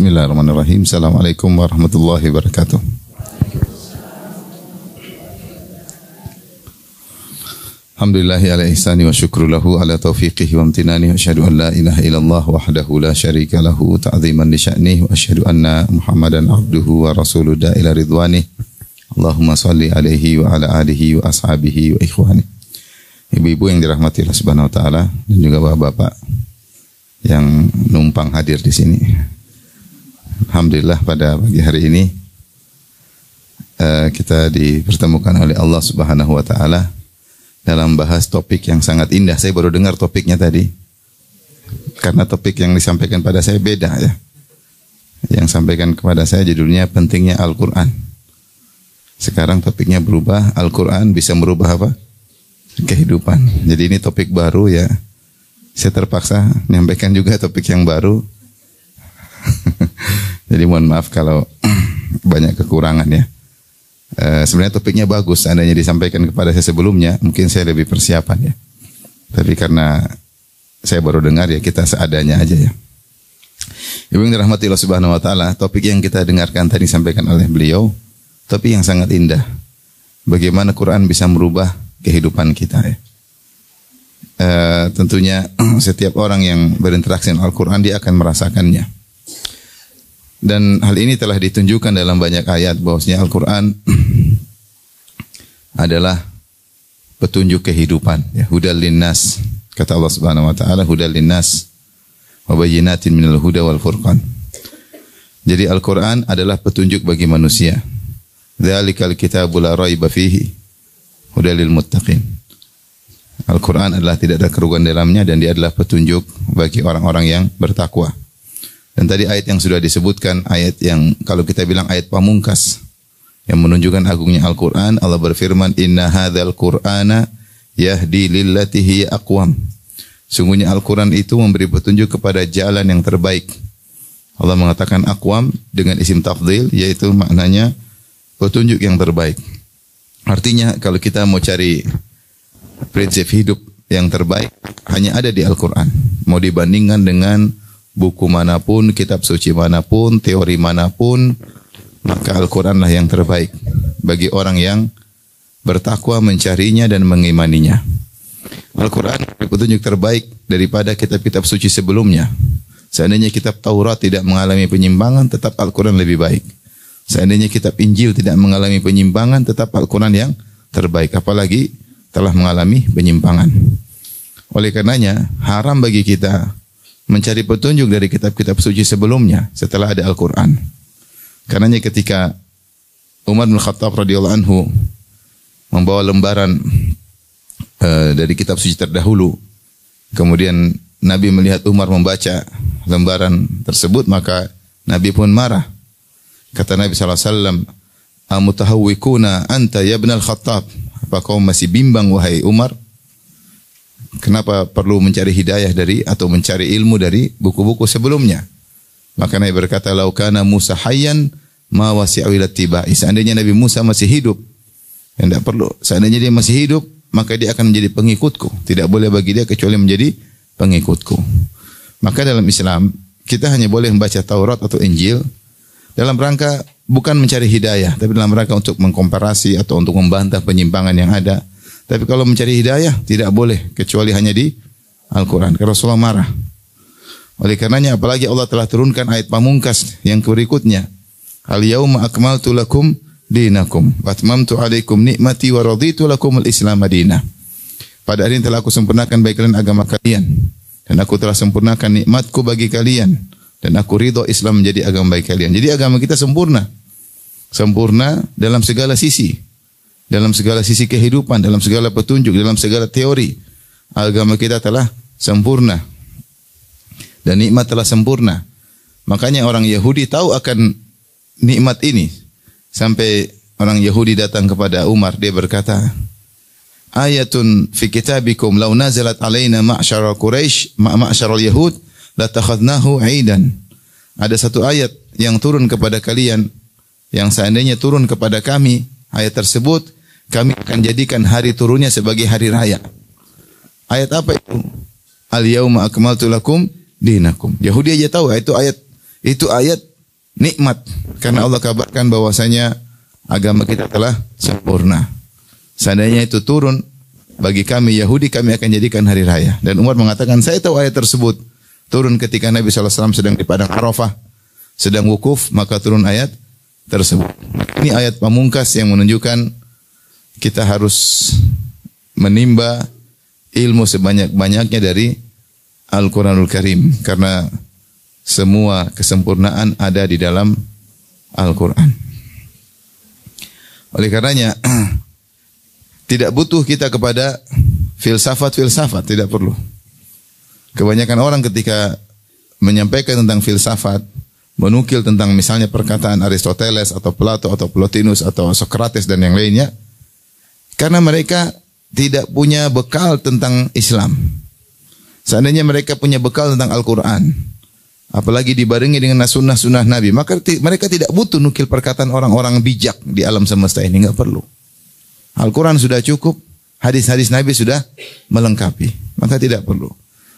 Bismillahirrahmanirrahim. Assalamualaikum warahmatullahi wabarakatuh. Alhamdulillahi ala ihsani wa syukru lahu ala taufiqihi wa amtinani wa asyhadu an la ilaha illallah wahdahu la syarika lahu ta'ziman li sya'nihi wa asyhadu anna Muhammadan abduhu wa rasuluhu da ila ridwani. Allahumma salli alaihi wa ala alihi wa ashabihi wa ikhwani. Ibu-ibu yang dirahmati Allah Subhanahu wa taala dan juga bapak-bapak yang numpang hadir di sini. Alhamdulillah pada pagi hari ini kita dipertemukan oleh Allah Subhanahu wa taala dalam bahas topik yang sangat indah. Saya baru dengar topiknya tadi. Karena topik yang disampaikan pada saya beda ya. Yang sampaikan kepada saya judulnya pentingnya Al-Qur'an. Sekarang topiknya berubah, Al-Qur'an bisa merubah apa? Kehidupan. Jadi ini topik baru ya. Saya terpaksa menyampaikan juga topik yang baru. Jadi mohon maaf kalau banyak kekurangan ya. Sebenarnya topiknya bagus, seandainya disampaikan kepada saya sebelumnya, mungkin saya lebih persiapan ya. Tapi karena saya baru dengar ya, kita seadanya aja ya. Ibu yang dirahmati Allah Subhanahu wa taala, topik yang kita dengarkan tadi disampaikan oleh beliau, topik yang sangat indah. Bagaimana Quran bisa merubah kehidupan kita ya. Tentunya setiap orang yang berinteraksi dengan Al-Quran dia akan merasakannya. Dan hal ini telah ditunjukkan dalam banyak ayat bahwasanya Al-Quran adalah petunjuk kehidupan. Ya, hudal linnas, kata Allah Subhanahu Wa Taala, hudal linnas, wa bayyinatin minal huda wal furqan. Jadi Al-Quran adalah petunjuk bagi manusia. Dzalikal kitabu la raiba fihi, hudal lil muttaqin. Al-Quran adalah tidak ada kerugian dalamnya dan dia adalah petunjuk bagi orang-orang yang bertakwa. Dan tadi ayat yang sudah disebutkan, ayat yang kalau kita bilang ayat pamungkas yang menunjukkan agungnya Al-Quran, Allah berfirman, Inna hadzal Qur'ana yahdi lillati hiya aqwam. Sungguhnya Al-Quran itu memberi petunjuk kepada jalan yang terbaik. Allah mengatakan aqwam dengan isim tafdhil, yaitu maknanya petunjuk yang terbaik. Artinya kalau kita mau cari prinsip hidup yang terbaik, hanya ada di Al-Quran. Mau dibandingkan dengan buku manapun, kitab suci manapun, teori manapun, maka Al-Quranlah yang terbaik bagi orang yang bertakwa mencarinya dan mengimaninya. Al-Quran petunjuk terbaik daripada kitab-kitab suci sebelumnya. Seandainya kitab Taurat tidak mengalami penyimpangan, tetap Al-Quran lebih baik. Seandainya kitab Injil tidak mengalami penyimpangan, tetap Al-Quran yang terbaik. Apalagi telah mengalami penyimpangan. Oleh karenanya, haram bagi kita mencari petunjuk dari kitab-kitab suci sebelumnya setelah ada Al-Quran. Karenanya ketika Umar bin Khattab radhiyallahu anhu membawa lembaran dari kitab suci terdahulu, kemudian Nabi melihat Umar membaca lembaran tersebut, maka Nabi pun marah. Kata Nabi SAW, Amutahawwikuna anta ya ibn al-Khattab. Apa kau masih bimbang wahai Umar? Kenapa perlu mencari hidayah dari atau mencari ilmu dari buku-buku sebelumnya? Maka Nabi berkata, "Lau kana Musa hayyan ma wasi'a ila tibai." Seandainya Nabi Musa masih hidup, tidak perlu. Seandainya dia masih hidup, maka dia akan menjadi pengikutku. Tidak boleh bagi dia kecuali menjadi pengikutku. Maka dalam Islam, kita hanya boleh membaca Taurat atau Injil dalam rangka bukan mencari hidayah, tapi dalam rangka untuk mengkomparasi atau untuk membantah penyimpangan yang ada. Tapi kalau mencari hidayah, tidak boleh kecuali hanya di Al-Quran. Karena Rasulullah marah. Oleh karenanya, apalagi Allah telah turunkan ayat pamungkas yang berikutnya. Al-yawma akmaltu lakum dinakum wa atmamtu alaikum ni'mati wa raditu lakum al-islam madinah. Pada hari ini telah aku sempurnakan bagi kalian agama kalian. Dan aku telah sempurnakan nikmatku bagi kalian. Dan aku ridho Islam menjadi agama bagi kalian. Jadi agama kita sempurna. Sempurna dalam segala sisi. Dalam segala sisi kehidupan, dalam segala petunjuk, dalam segala teori. Agama kita telah sempurna. Dan nikmat telah sempurna. Makanya orang Yahudi tahu akan nikmat ini. Sampai orang Yahudi datang kepada Umar, dia berkata, Ayatun fi kitabikum law nazalat alaina ma'syara Quraisy ma'syara Yahud latakhadnahu 'aidan. Ada satu ayat yang turun kepada kalian, yang seandainya turun kepada kami, ayat tersebut kami akan jadikan hari turunnya sebagai hari raya. Ayat apa itu? Al-yauma akmaltu lakum dinakum. Yahudi aja tahu itu ayat nikmat karena Allah kabarkan bahwasanya agama kita telah sempurna. Seandainya itu turun bagi kami Yahudi, kami akan jadikan hari raya. Dan Umar mengatakan, saya tahu ayat tersebut turun ketika Nabi SAW sedang di padang Arafah, sedang wukuf, maka turun ayat tersebut. Ini ayat pamungkas yang menunjukkan kita harus menimba ilmu sebanyak-banyaknya dari Al-Quranul Karim. Karena semua kesempurnaan ada di dalam Al-Quran. Oleh karenanya, tidak butuh kita kepada filsafat-filsafat, tidak perlu. Kebanyakan orang ketika menyampaikan tentang filsafat, menukil tentang misalnya perkataan Aristoteles atau Plato atau Plotinus atau Socrates dan yang lainnya, karena mereka tidak punya bekal tentang Islam. Seandainya mereka punya bekal tentang Al-Quran, apalagi dibarengi dengan sunnah-sunnah Nabi, maka mereka tidak butuh nukil perkataan orang-orang bijak di alam semesta ini, enggak perlu. Al-Quran sudah cukup, hadis-hadis Nabi sudah melengkapi, maka tidak perlu.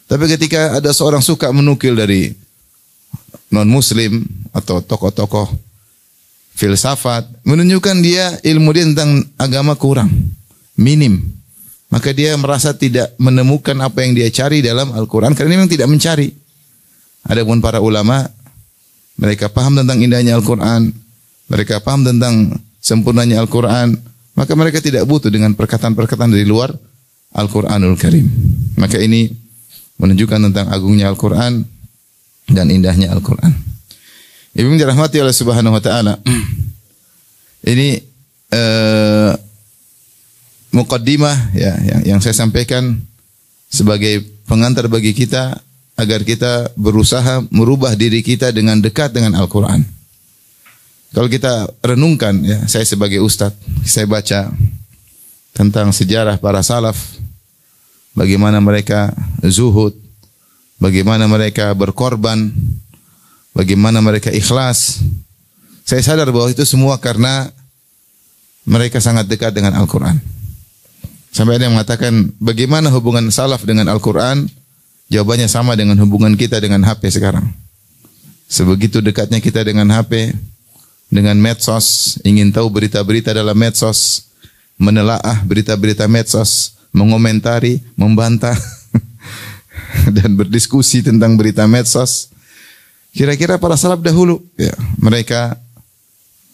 Tapi ketika ada seorang suka menukil dari non-muslim atau tokoh-tokoh filsafat, menunjukkan dia ilmu dia tentang agama kurang, minim, maka dia merasa tidak menemukan apa yang dia cari dalam Al-Quran, karena memang tidak mencari. Adapun para ulama, mereka paham tentang indahnya Al-Quran, mereka paham tentang sempurnanya Al-Quran, maka mereka tidak butuh dengan perkataan-perkataan dari luar Al-Quranul Karim. Maka ini menunjukkan tentang agungnya Al-Quran dan indahnya Al-Quran. Ibu yang dirahmati oleh Subhanahu Wa Taala, ini muqaddimah ya, yang saya sampaikan sebagai pengantar bagi kita agar kita berusaha merubah diri kita dengan dekat dengan Al-Quran. Kalau kita renungkan, ya, saya sebagai ustadz, saya baca tentang sejarah para salaf, bagaimana mereka zuhud, bagaimana mereka berkorban, bagaimana mereka ikhlas. Saya sadar bahwa itu semua karena mereka sangat dekat dengan Al-Quran. Sampai ada yang mengatakan, bagaimana hubungan salaf dengan Al-Quran? Jawabannya sama dengan hubungan kita dengan HP sekarang. Sebegitu dekatnya kita dengan HP, dengan medsos, ingin tahu berita-berita dalam medsos, menelaah berita-berita medsos, mengomentari, membantah, dan berdiskusi tentang berita medsos. Kira-kira para salaf dahulu, ya, mereka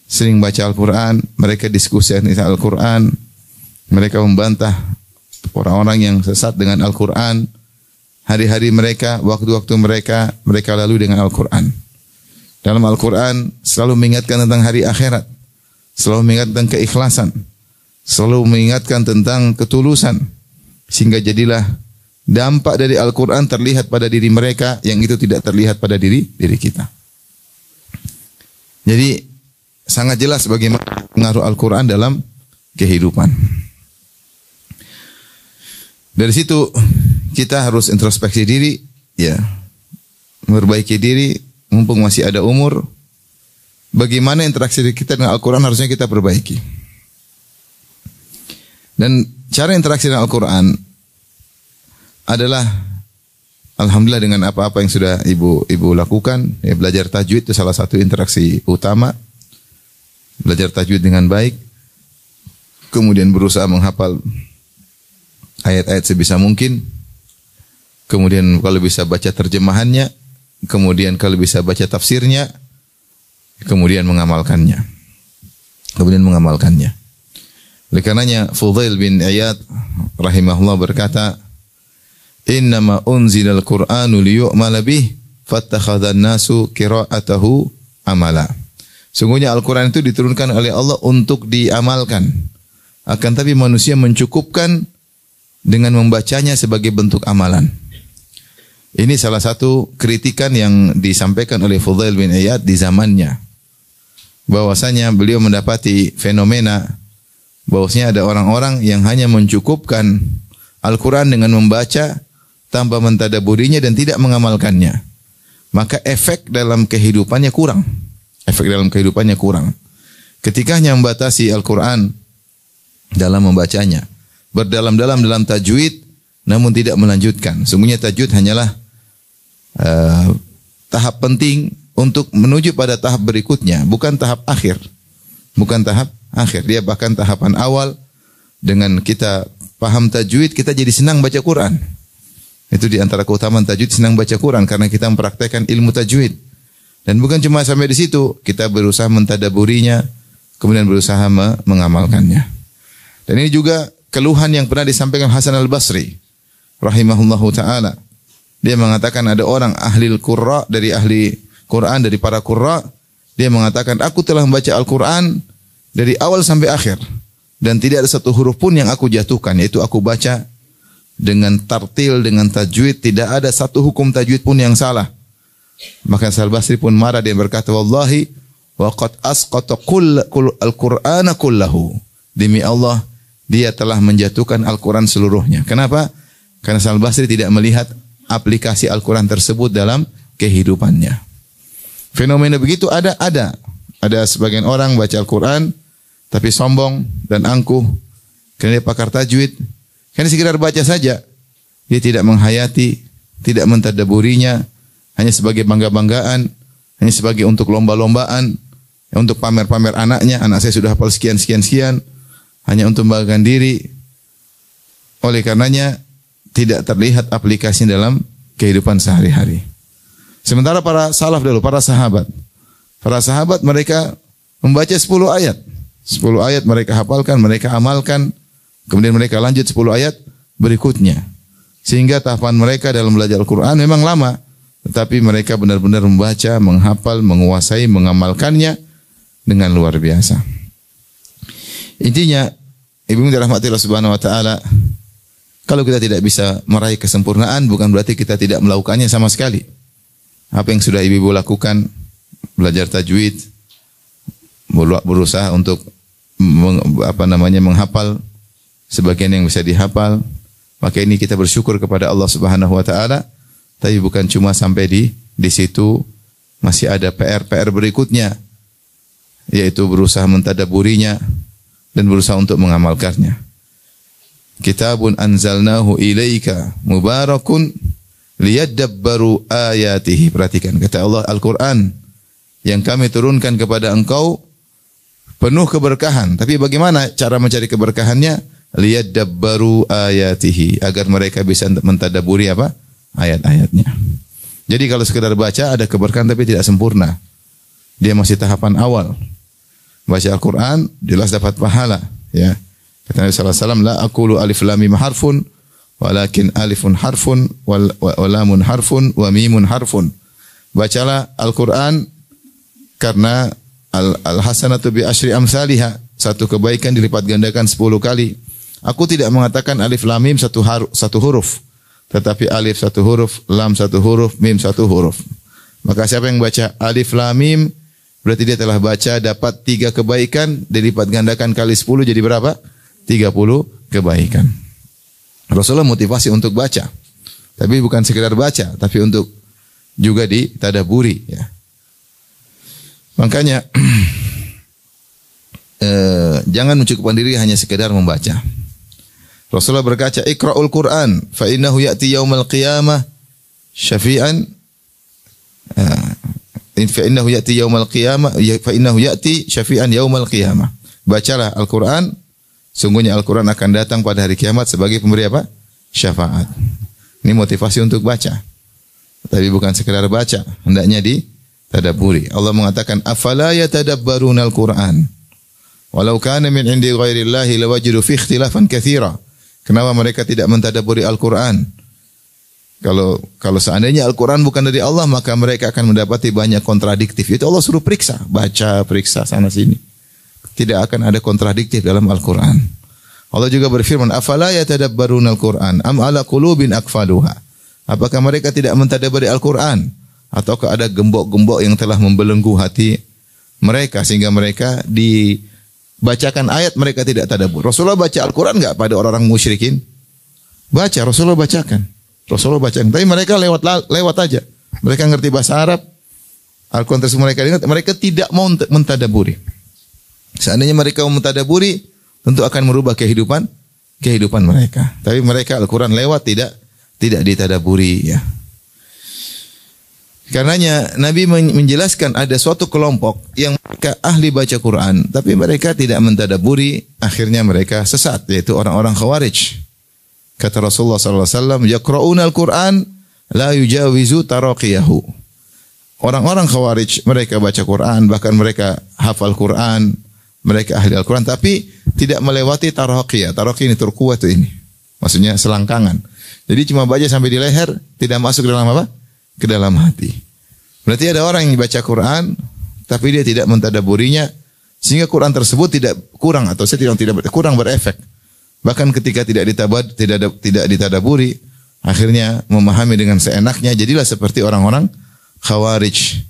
sering baca Al-Quran, mereka diskusi tentang Al-Quran, mereka membantah orang-orang yang sesat dengan Al-Quran. Hari-hari mereka, waktu-waktu mereka lalui dengan Al-Quran. Dalam Al-Quran selalu mengingatkan tentang hari akhirat, selalu mengingatkan tentang keikhlasan, selalu mengingatkan tentang ketulusan, sehingga jadilah dampak dari Al-Quran terlihat pada diri mereka yang itu tidak terlihat pada diri kita. Jadi sangat jelas bagaimana pengaruh Al-Quran dalam kehidupan. Dari situ kita harus introspeksi diri, ya, memperbaiki diri, mumpung masih ada umur. Bagaimana interaksi kita dengan Al-Quran harusnya kita perbaiki. Dan cara interaksi dengan Al-Quran adalah, alhamdulillah, dengan apa-apa yang sudah ibu lakukan. Ya, belajar tajwid itu salah satu interaksi utama. Belajar tajwid dengan baik, kemudian berusaha menghafal ayat-ayat sebisa mungkin, kemudian kalau bisa baca terjemahannya, kemudian kalau bisa baca tafsirnya, kemudian mengamalkannya. Oleh karenanya Fudail bin Iyad rahimahullah berkata, "Innama unzilal Qur'anu liyu'mala bih, fattakhadhan nasu qira'atahu amala." Sungguhnya Al-Quran itu diturunkan oleh Allah untuk diamalkan. Akan tapi manusia mencukupkan dengan membacanya sebagai bentuk amalan. Ini salah satu kritikan yang disampaikan oleh Fudail bin Iyad di zamannya. Bahwasanya beliau mendapati fenomena bahwasanya ada orang-orang yang hanya mencukupkan Al-Quran dengan membaca tanpa mentadaburinya dan tidak mengamalkannya. Maka efek dalam kehidupannya kurang. Ketika hanya membatasi Al-Quran dalam membacanya, berdalam-dalam dalam tajwid, namun tidak melanjutkan. Sungguhnya tajwid hanyalah tahap penting untuk menuju pada tahap berikutnya, bukan tahap akhir. Bukan tahap akhir, dia bahkan tahapan awal. Dengan kita paham tajwid, kita jadi senang baca Quran. Itu di antara keutamaan tajwid, senang baca Quran karena kita mempraktekkan ilmu tajwid. Dan bukan cuma sampai di situ, kita berusaha mentadaburinya, kemudian berusaha mengamalkannya. Dan ini juga keluhan yang pernah disampaikan Hasan al-Basri rahimahullahu taala. Dia mengatakan ada orang ahli qurra, dari ahli Quran, dari para qurra, dia mengatakan aku telah membaca Al-Quran dari awal sampai akhir dan tidak ada satu huruf pun yang aku jatuhkan, yaitu aku baca dengan tartil, dengan tajwid, tidak ada satu hukum tajwid pun yang salah. Maka Hasan al-Basri pun marah, dia berkata, wallahi waqad asqata al-Qur'ana kullahu. Demi Allah, dia telah menjatuhkan Al-Quran seluruhnya. Kenapa? Karena Hasan al-Basri tidak melihat aplikasi Al-Quran tersebut dalam kehidupannya. Fenomena begitu ada. Ada sebagian orang baca Al-Quran tapi sombong dan angkuh karena dia pakar tajwid. Karena sekedar baca saja, dia tidak menghayati, tidak mentadaburinya, hanya sebagai bangga-banggaan, hanya sebagai untuk lomba-lombaan, untuk pamer-pamer anaknya, anak saya sudah hafal sekian, hanya untuk membanggakan diri. Oleh karenanya tidak terlihat aplikasi dalam kehidupan sehari-hari. Sementara para salaf dulu, para sahabat mereka membaca 10 ayat. 10 ayat mereka hafalkan, mereka amalkan, kemudian mereka lanjut 10 ayat berikutnya. Sehingga tahapan mereka dalam belajar Al-Quran memang lama, tetapi mereka benar-benar membaca, menghafal, menguasai, mengamalkannya dengan luar biasa. Intinya, ibu dirahmati Allah Subhanahu wa taala, kalau kita tidak bisa meraih kesempurnaan bukan berarti kita tidak melakukannya sama sekali. Apa yang sudah ibu lakukan, belajar tajwid, berusaha untuk menghafal sebagian yang bisa dihafal, maka ini kita bersyukur kepada Allah Subhanahu wa taala. Tapi bukan cuma sampai di situ, masih ada PR berikutnya, yaitu berusaha mentadaburinya dan berusaha untuk mengamalkannya. Kitabun anzalnahu ilaika mubarakun liyadabbaru ayatihi. Perhatikan kata Allah, Al-Quran yang kami turunkan kepada engkau penuh keberkahan. Tapi bagaimana cara mencari keberkahannya? Liyadabbaru ayatihi, agar mereka bisa mentadaburi apa? Ayat-ayatnya. Jadi kalau sekedar baca ada keberkahan tapi tidak sempurna. Dia masih tahapan awal. Baca Al-Quran jelas dapat pahala, ya. Kata Nabi sallallahu alaihi wasallam, la aqulu alif lam mim harfun walakin alifun harfun wa lamun harfun wa mimun harfun. Bacalah Al-Quran karena al-hasanatu bi asyri amsalihha, satu kebaikan dilipat gandakan 10 kali. Aku tidak mengatakan alif lam mim satu huruf, tetapi alif satu huruf, lam satu huruf, mim satu huruf. Maka siapa yang baca alif lam mim berarti dia telah baca dapat 3 kebaikan dilipat gandakan kali 10 jadi berapa? 30 kebaikan. Rasulullah motivasi untuk baca. Tapi bukan sekedar baca, tapi untuk juga ditadaburi, ya. Makanya jangan mencukupkan diri hanya sekedar membaca. Rasulullah berkata, "Iqra'ul Qur'an fa innahu ya'ti yaumal qiyamah syafi'an." Fa innahu ya'ti yaumal qiyamah fa innahu ya'ti syafi'an yaumal qiyamah. Bacalah Al-Qur'an, sungguhnya Al-Quran akan datang pada hari kiamat sebagai pemberi apa? Syafaat. Ini motivasi untuk baca. Tapi bukan sekedar baca, hendaknya ditadaburi. Allah mengatakan, "Afala yatadabbaruna al-Qur'an? Walau kana min 'indi ghairillahi lawajidu fi ikhtilafan katsira." Kenapa mereka tidak mentadaburi Al-Quran? Kalau seandainya Al-Quran bukan dari Allah, maka mereka akan mendapati banyak kontradiktif. Itu Allah suruh periksa, baca, periksa sana sini. Tidak akan ada kontradiktif dalam Al-Quran. Allah juga berfirman, "Afala yatadabbaruna al-Quran am ala qulubin aqfaluha?" Apakah mereka tidak mentadaburi Al-Quran? Ataukah ada gembok-gembok yang telah membelenggu hati mereka sehingga mereka dibacakan ayat mereka tidak tadabbur? Rasulullah baca Al-Quran enggak pada orang-orang musyrikin? Baca, Rasulullah bacakan. Tapi mereka lewat aja. Mereka ngerti bahasa Arab. Al-Quran tersebut mereka ingat, mereka tidak mau mentadaburi. Seandainya mereka mau mentadaburi, tentu akan merubah kehidupan mereka. Tapi mereka Al-Quran lewat tidak ditadaburi, ya. Karenanya Nabi menjelaskan ada suatu kelompok yang mereka ahli baca Quran, tapi mereka tidak mentadaburi, akhirnya mereka sesat, yaitu orang-orang Khawarij. Kata Rasulullah sallallahu alaihi wasallam, "Yaqra'una al-Qur'an la yujawizu taraqiyahu." Orang-orang Khawarij mereka baca Quran, bahkan mereka hafal Quran, mereka ahli Al-Quran, tapi tidak melewati taraqiyah. Taraqiyah ini turkuah itu ini. Maksudnya selangkangan. Jadi cuma baca sampai di leher, tidak masuk ke dalam apa? Ke dalam hati. Berarti ada orang yang baca Quran, tapi dia tidak mentadaburinya, sehingga Quran tersebut tidak kurang atau kurang berefek. Bahkan ketika tidak ditadaburi, akhirnya memahami dengan seenaknya, jadilah seperti orang-orang Khawarij.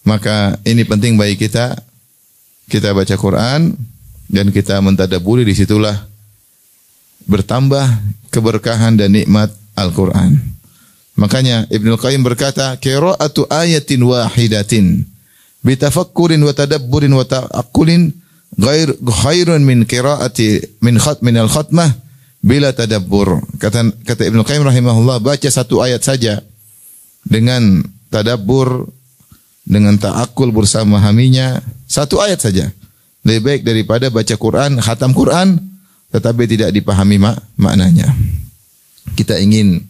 Maka ini penting bagi kita baca Quran dan kita mentadaburi, disitulah bertambah keberkahan dan nikmat Al-Quran. Makanya Ibnu Qayyim berkata, qira'atu ayatin wahidatin bitafakkurin wa tadabburin wa ta'aqqulin khairun min qira'ati min al-khatmah bila tadabbur. Kata Ibnu Qayyim rahimahullah, baca satu ayat saja dengan tadabbur, dengan ta'aqqul bersama haminya, satu ayat saja lebih baik daripada baca Quran, khatam Quran tetapi tidak dipahami maknanya. Kita ingin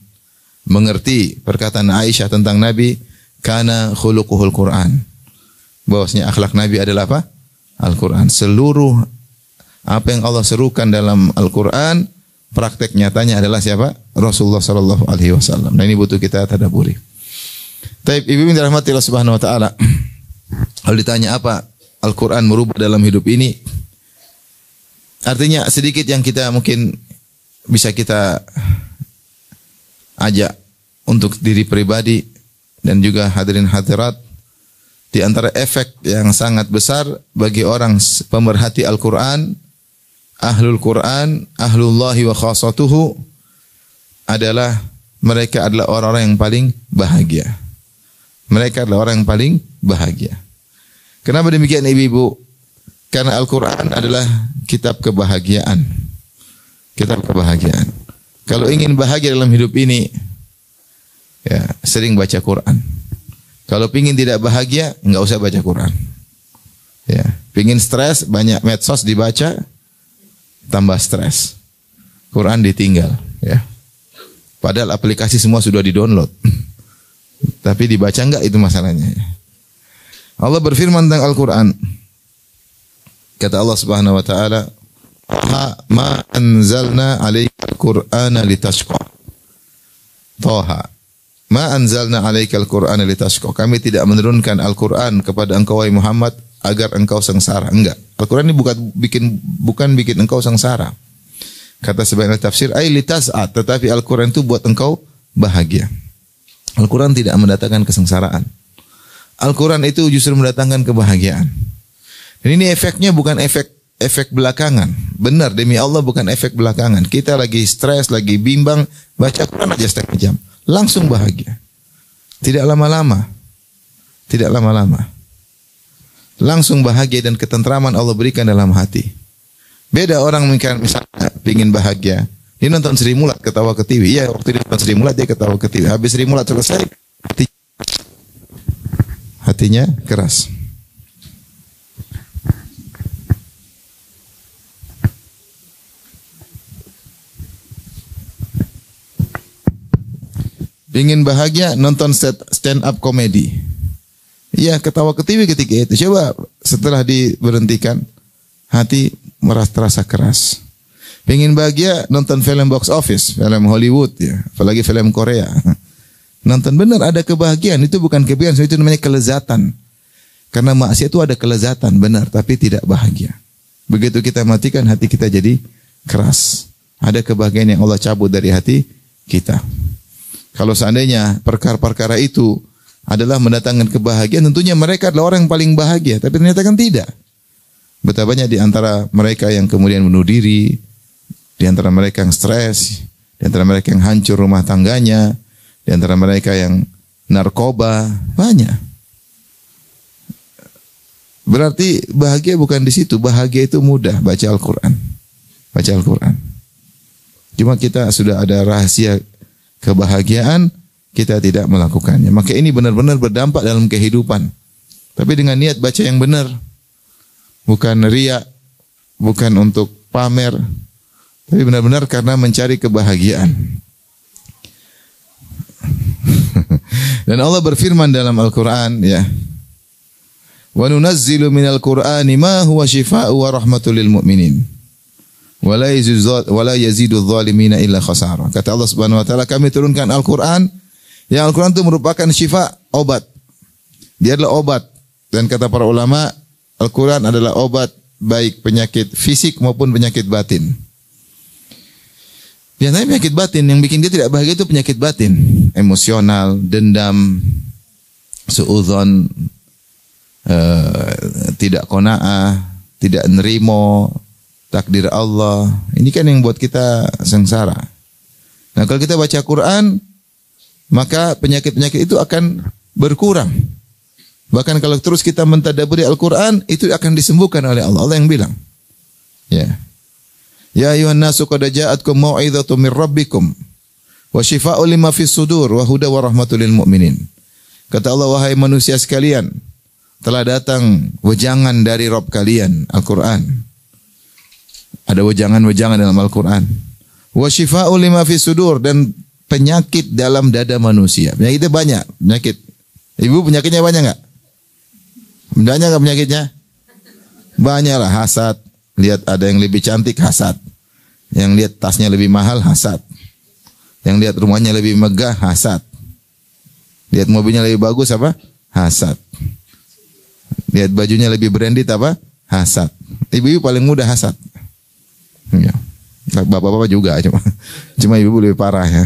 mengerti perkataan Aisyah tentang Nabi, kana khuluquhul Quran. Bahwasanya akhlak Nabi adalah apa? Al-Quran. Seluruh apa yang Allah serukan dalam Al-Quran, praktek nyatanya adalah siapa? Rasulullah sallallahu alaihi wasallam. Nah, ini butuh kita tadaburi. Taib, ibu yang dirahmati Allah Subhanahu wa taala. Kalau ditanya apa Al-Quran merubah dalam hidup ini? Artinya sedikit yang kita mungkin bisa kita ajak untuk diri pribadi dan juga hadirin hadirat. Di antara efek yang sangat besar bagi orang pemerhati Al-Quran, ahlul Quran, ahlullahi wa khasatuhu, adalah mereka adalah orang-orang yang paling bahagia. Mereka adalah orang yang paling bahagia. Kenapa demikian ibu-ibu? Karena Al-Quran adalah kitab kebahagiaan. Kitab kebahagiaan. Kalau ingin bahagia dalam hidup ini, ya sering baca Quran. Kalau pingin tidak bahagia, enggak usah baca Quran. Ya, pingin stres, banyak medsos dibaca, tambah stres. Quran ditinggal. Ya. Padahal aplikasi semua sudah di-download. Tapi dibaca enggak, itu masalahnya. Allah berfirman tentang Al-Quran. Kata Allah Subhanahu wa taala, "Ma anzalna 'alaikal Qur'ana litashqa." Thaha. Ma anzalna 'alaikal Qur'ana litashqa. Kami tidak menurunkan Al-Quran kepada engkau wahai Muhammad agar engkau sengsara. Enggak. Al-Quran ini bukan bikin engkau sengsara. Kata sebagian tafsir, ai litas'at, tetapi Al-Quran itu buat engkau bahagia. Al-Quran tidak mendatangkan kesengsaraan. Al-Quran itu justru mendatangkan kebahagiaan. Dan ini efeknya bukan efek belakangan. Benar, demi Allah bukan efek belakangan. Kita lagi stres, lagi bimbang, baca Quran aja setengah jam. Langsung bahagia. Tidak lama-lama. Tidak lama-lama. Langsung bahagia dan ketentraman Allah berikan dalam hati. Beda orang misalnya pingin bahagia. Dia nonton Sri Mulat ketawa ke TV. Ya, waktu dia nonton Sri Mulat dia ketawa ke TV. Habis Sri Mulat selesai, hatinya keras. Ingin bahagia, nonton stand up komedi. Iya, ketawa ke TV ketika itu. Coba setelah diberhentikan, hati terasa keras. Ingin bahagia, nonton film box office, film Hollywood ya, apalagi film Korea. Nonton, benar ada kebahagiaan, itu bukan kebahagiaan, itu namanya kelezatan. Karena maksiat itu ada kelezatan, benar, tapi tidak bahagia. Begitu kita matikan, hati kita jadi keras. Ada kebahagiaan yang Allah cabut dari hati kita. Kalau seandainya perkara-perkara itu adalah mendatangkan kebahagiaan, tentunya mereka adalah orang yang paling bahagia. Tapi ternyata kan tidak. Betapa banyak di antara mereka yang kemudian bunuh diri, di antara mereka yang stres, di antara mereka yang hancur rumah tangganya, di antara mereka yang narkoba, banyak. Berarti bahagia bukan di situ. Bahagia itu mudah, baca Al-Quran. Baca Al-Quran. Cuma kita sudah ada rahasia kebahagiaan kita tidak melakukannya. Maka ini benar-benar berdampak dalam kehidupan. Tapi dengan niat baca yang benar. Bukan riya, bukan untuk pamer, tapi benar-benar karena mencari kebahagiaan. Dan Allah berfirman dalam Al-Quran, ya, wa nunazzilu minal Qur'ani ma huwa shifaa'u wa rahmatul lil mu'minin wa la yazidu adh-dhalimina illa khasara. Kata Allah Subhanahu wa taala, kami turunkan Al-Quran, yang Al-Quran itu merupakan syifa, obat. Dia adalah obat. Dan kata para ulama, Al-Quran adalah obat baik penyakit fisik maupun penyakit batin. Biasanya penyakit batin yang bikin dia tidak bahagia itu penyakit batin, emosional, dendam, suudzon, tidak qanaah, tidak nerimo takdir Allah. Ini kan yang buat kita sengsara. Nah, kalau kita baca Quran, maka penyakit-penyakit itu akan berkurang. Bahkan kalau terus kita mentadabburi Al-Quran, itu akan disembuhkan oleh Allah. Allah yang bilang. Ya. Ya ayuhan nasu qad ja'atkum mau'izatun mir rabbikum wa syifaa'un lima fis sudur wa huda wa rahmatul lil mu'minin. Kata Allah, wahai manusia sekalian, telah datang wejangan dari Rabb kalian, Al-Quran. Ada wejangan-wejangan dalam Al-Quran. Wa syifaa'un lima fis sudur, dan penyakit dalam dada manusia. Penyakitnya banyak, penyakit. Ibu penyakitnya banyak enggak? Banyak enggak penyakitnya? Banyak lah, hasad. Lihat ada yang lebih cantik, hasad. Yang lihat tasnya lebih mahal, hasad. Yang lihat rumahnya lebih megah, hasad. Lihat mobilnya lebih bagus, apa? Hasad. Lihat bajunya lebih branded, apa? Hasad. Ibu-ibu paling mudah hasad. Ya. Bapak-bapak juga, cuma ibu lebih parah ya.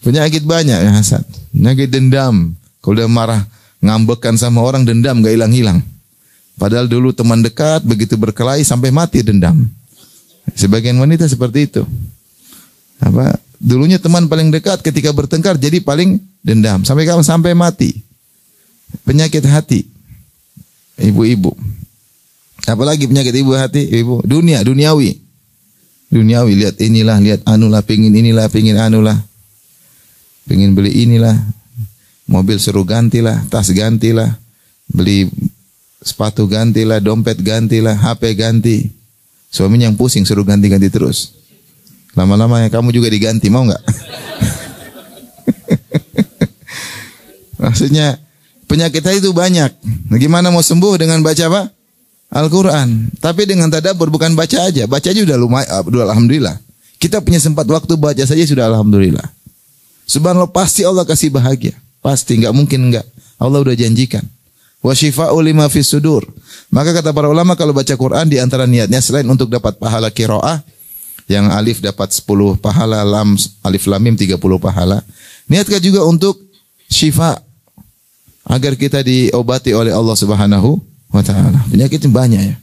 Penyakit banyak ya, hasad. Penyakit dendam. Kalau udah marah, ngambekkan sama orang, dendam gak hilang-hilang. Padahal dulu teman dekat, begitu berkelahi sampai mati dendam. Sebagian wanita seperti itu. Dulunya teman paling dekat, ketika bertengkar jadi paling dendam. Sampai kapan? Sampai mati. Penyakit hati. Ibu-ibu. Apalagi penyakit ibu hati? Ibu. Duniawi. Duniawi, lihat inilah, lihat anulah, pingin inilah, pingin anulah. Pingin beli inilah. Mobil suruh gantilah, tas gantilah. Beli sepatu gantilah, dompet gantilah, HP ganti. Suaminya yang pusing suruh ganti-ganti terus. Lama-lama ya kamu juga diganti, mau nggak? Maksudnya penyakit itu banyak. Gimana mau sembuh dengan baca apa? Al-Quran. Tapi dengan tadabbur, bukan baca aja. Baca aja udah lumayan, udah alhamdulillah. Kita punya sempat waktu baca saja sudah alhamdulillah. Subhanallah, pasti Allah kasih bahagia. Pasti, nggak mungkin nggak. Allah udah janjikan. Wa syifaa'u lima fis sudur. Maka kata para ulama, kalau baca Quran di antara niatnya selain untuk dapat pahala qiraah, yang alif dapat 10 pahala, lam alif lam mim 30 pahala. Niatkan juga untuk syifa, agar kita diobati oleh Allah Subhanahu wa taala. Penyakitnya banyak ya.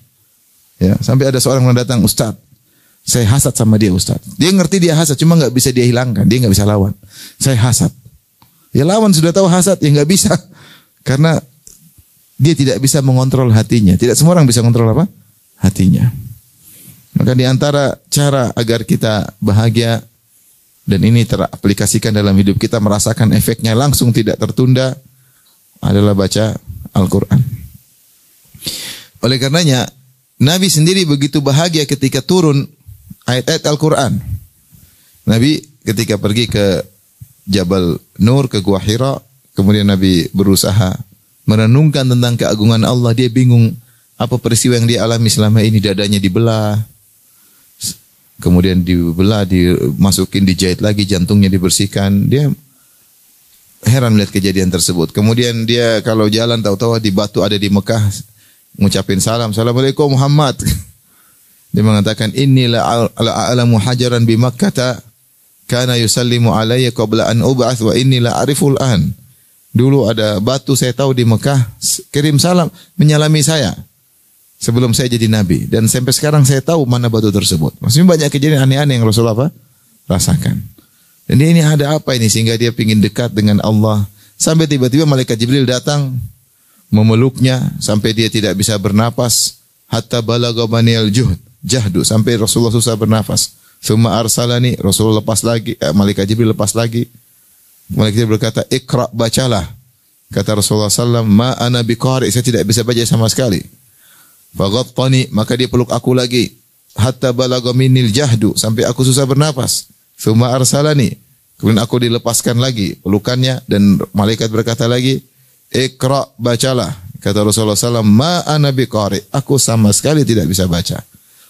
Ya, sampai ada seorang yang datang, "Ustaz, saya hasad sama dia, Ustaz." Dia ngerti dia hasad, cuma enggak bisa dia hilangkan, dia enggak bisa lawan. Saya hasad. Ya lawan, sudah tahu hasad, ya enggak bisa. Karena dia tidak bisa mengontrol hatinya. Tidak semua orang bisa mengontrol apa? Hatinya. Maka di antara cara agar kita bahagia, dan ini teraplikasikan dalam hidup kita, merasakan efeknya langsung tidak tertunda, adalah baca Al-Quran. Oleh karenanya, Nabi sendiri begitu bahagia ketika turun ayat-ayat Al-Quran. Nabi ketika pergi ke Jabal Nur, ke Gua Hira, kemudian Nabi berusaha merenungkan tentang keagungan Allah. Dia bingung apa peristiwa yang dia alami selama ini. Dadanya dibelah, kemudian dibelah, dimasukin, dijahit lagi, jantungnya dibersihkan. Dia heran melihat kejadian tersebut. Kemudian dia kalau jalan tahu-tahu di batu ada di Mekah, ngucapin salam, "Assalamualaikum Muhammad." Dia mengatakan, "Inni la'alamu hajaran bi Makkah kana yusallimu alayya qabla an ub'ats wa inni la'ariful an." Dulu ada batu saya tahu di Mekah, kirim salam, menyalami saya sebelum saya jadi nabi, dan sampai sekarang saya tahu mana batu tersebut. Maksudnya banyak kejadian aneh-aneh yang Rasulullah rasakan. Dan ini ada apa ini sehingga dia ingin dekat dengan Allah. Sampai tiba-tiba malaikat Jibril datang memeluknya sampai dia tidak bisa bernapas, hatta balagha banil jahdu, sampai Rasulullah susah bernafas. Tsumma arsalani, Rasulullah lepas lagi, malaikat Jibril lepas lagi. Malaikat Jibril berkata, "Iqra, bacalah." Kata Rasulullah SAW, "Ma ana biqari," saya tidak bisa baca sama sekali. Faghattani, maka dia peluk aku lagi. Hatta balagha minnil jahdu, sampai aku susah bernapas. Tsumma arsalani, kemudian aku dilepaskan lagi pelukannya dan malaikat berkata lagi, "Iqra, bacalah." Kata Rasulullah SAW, "Ma ana biqari," aku sama sekali tidak bisa baca.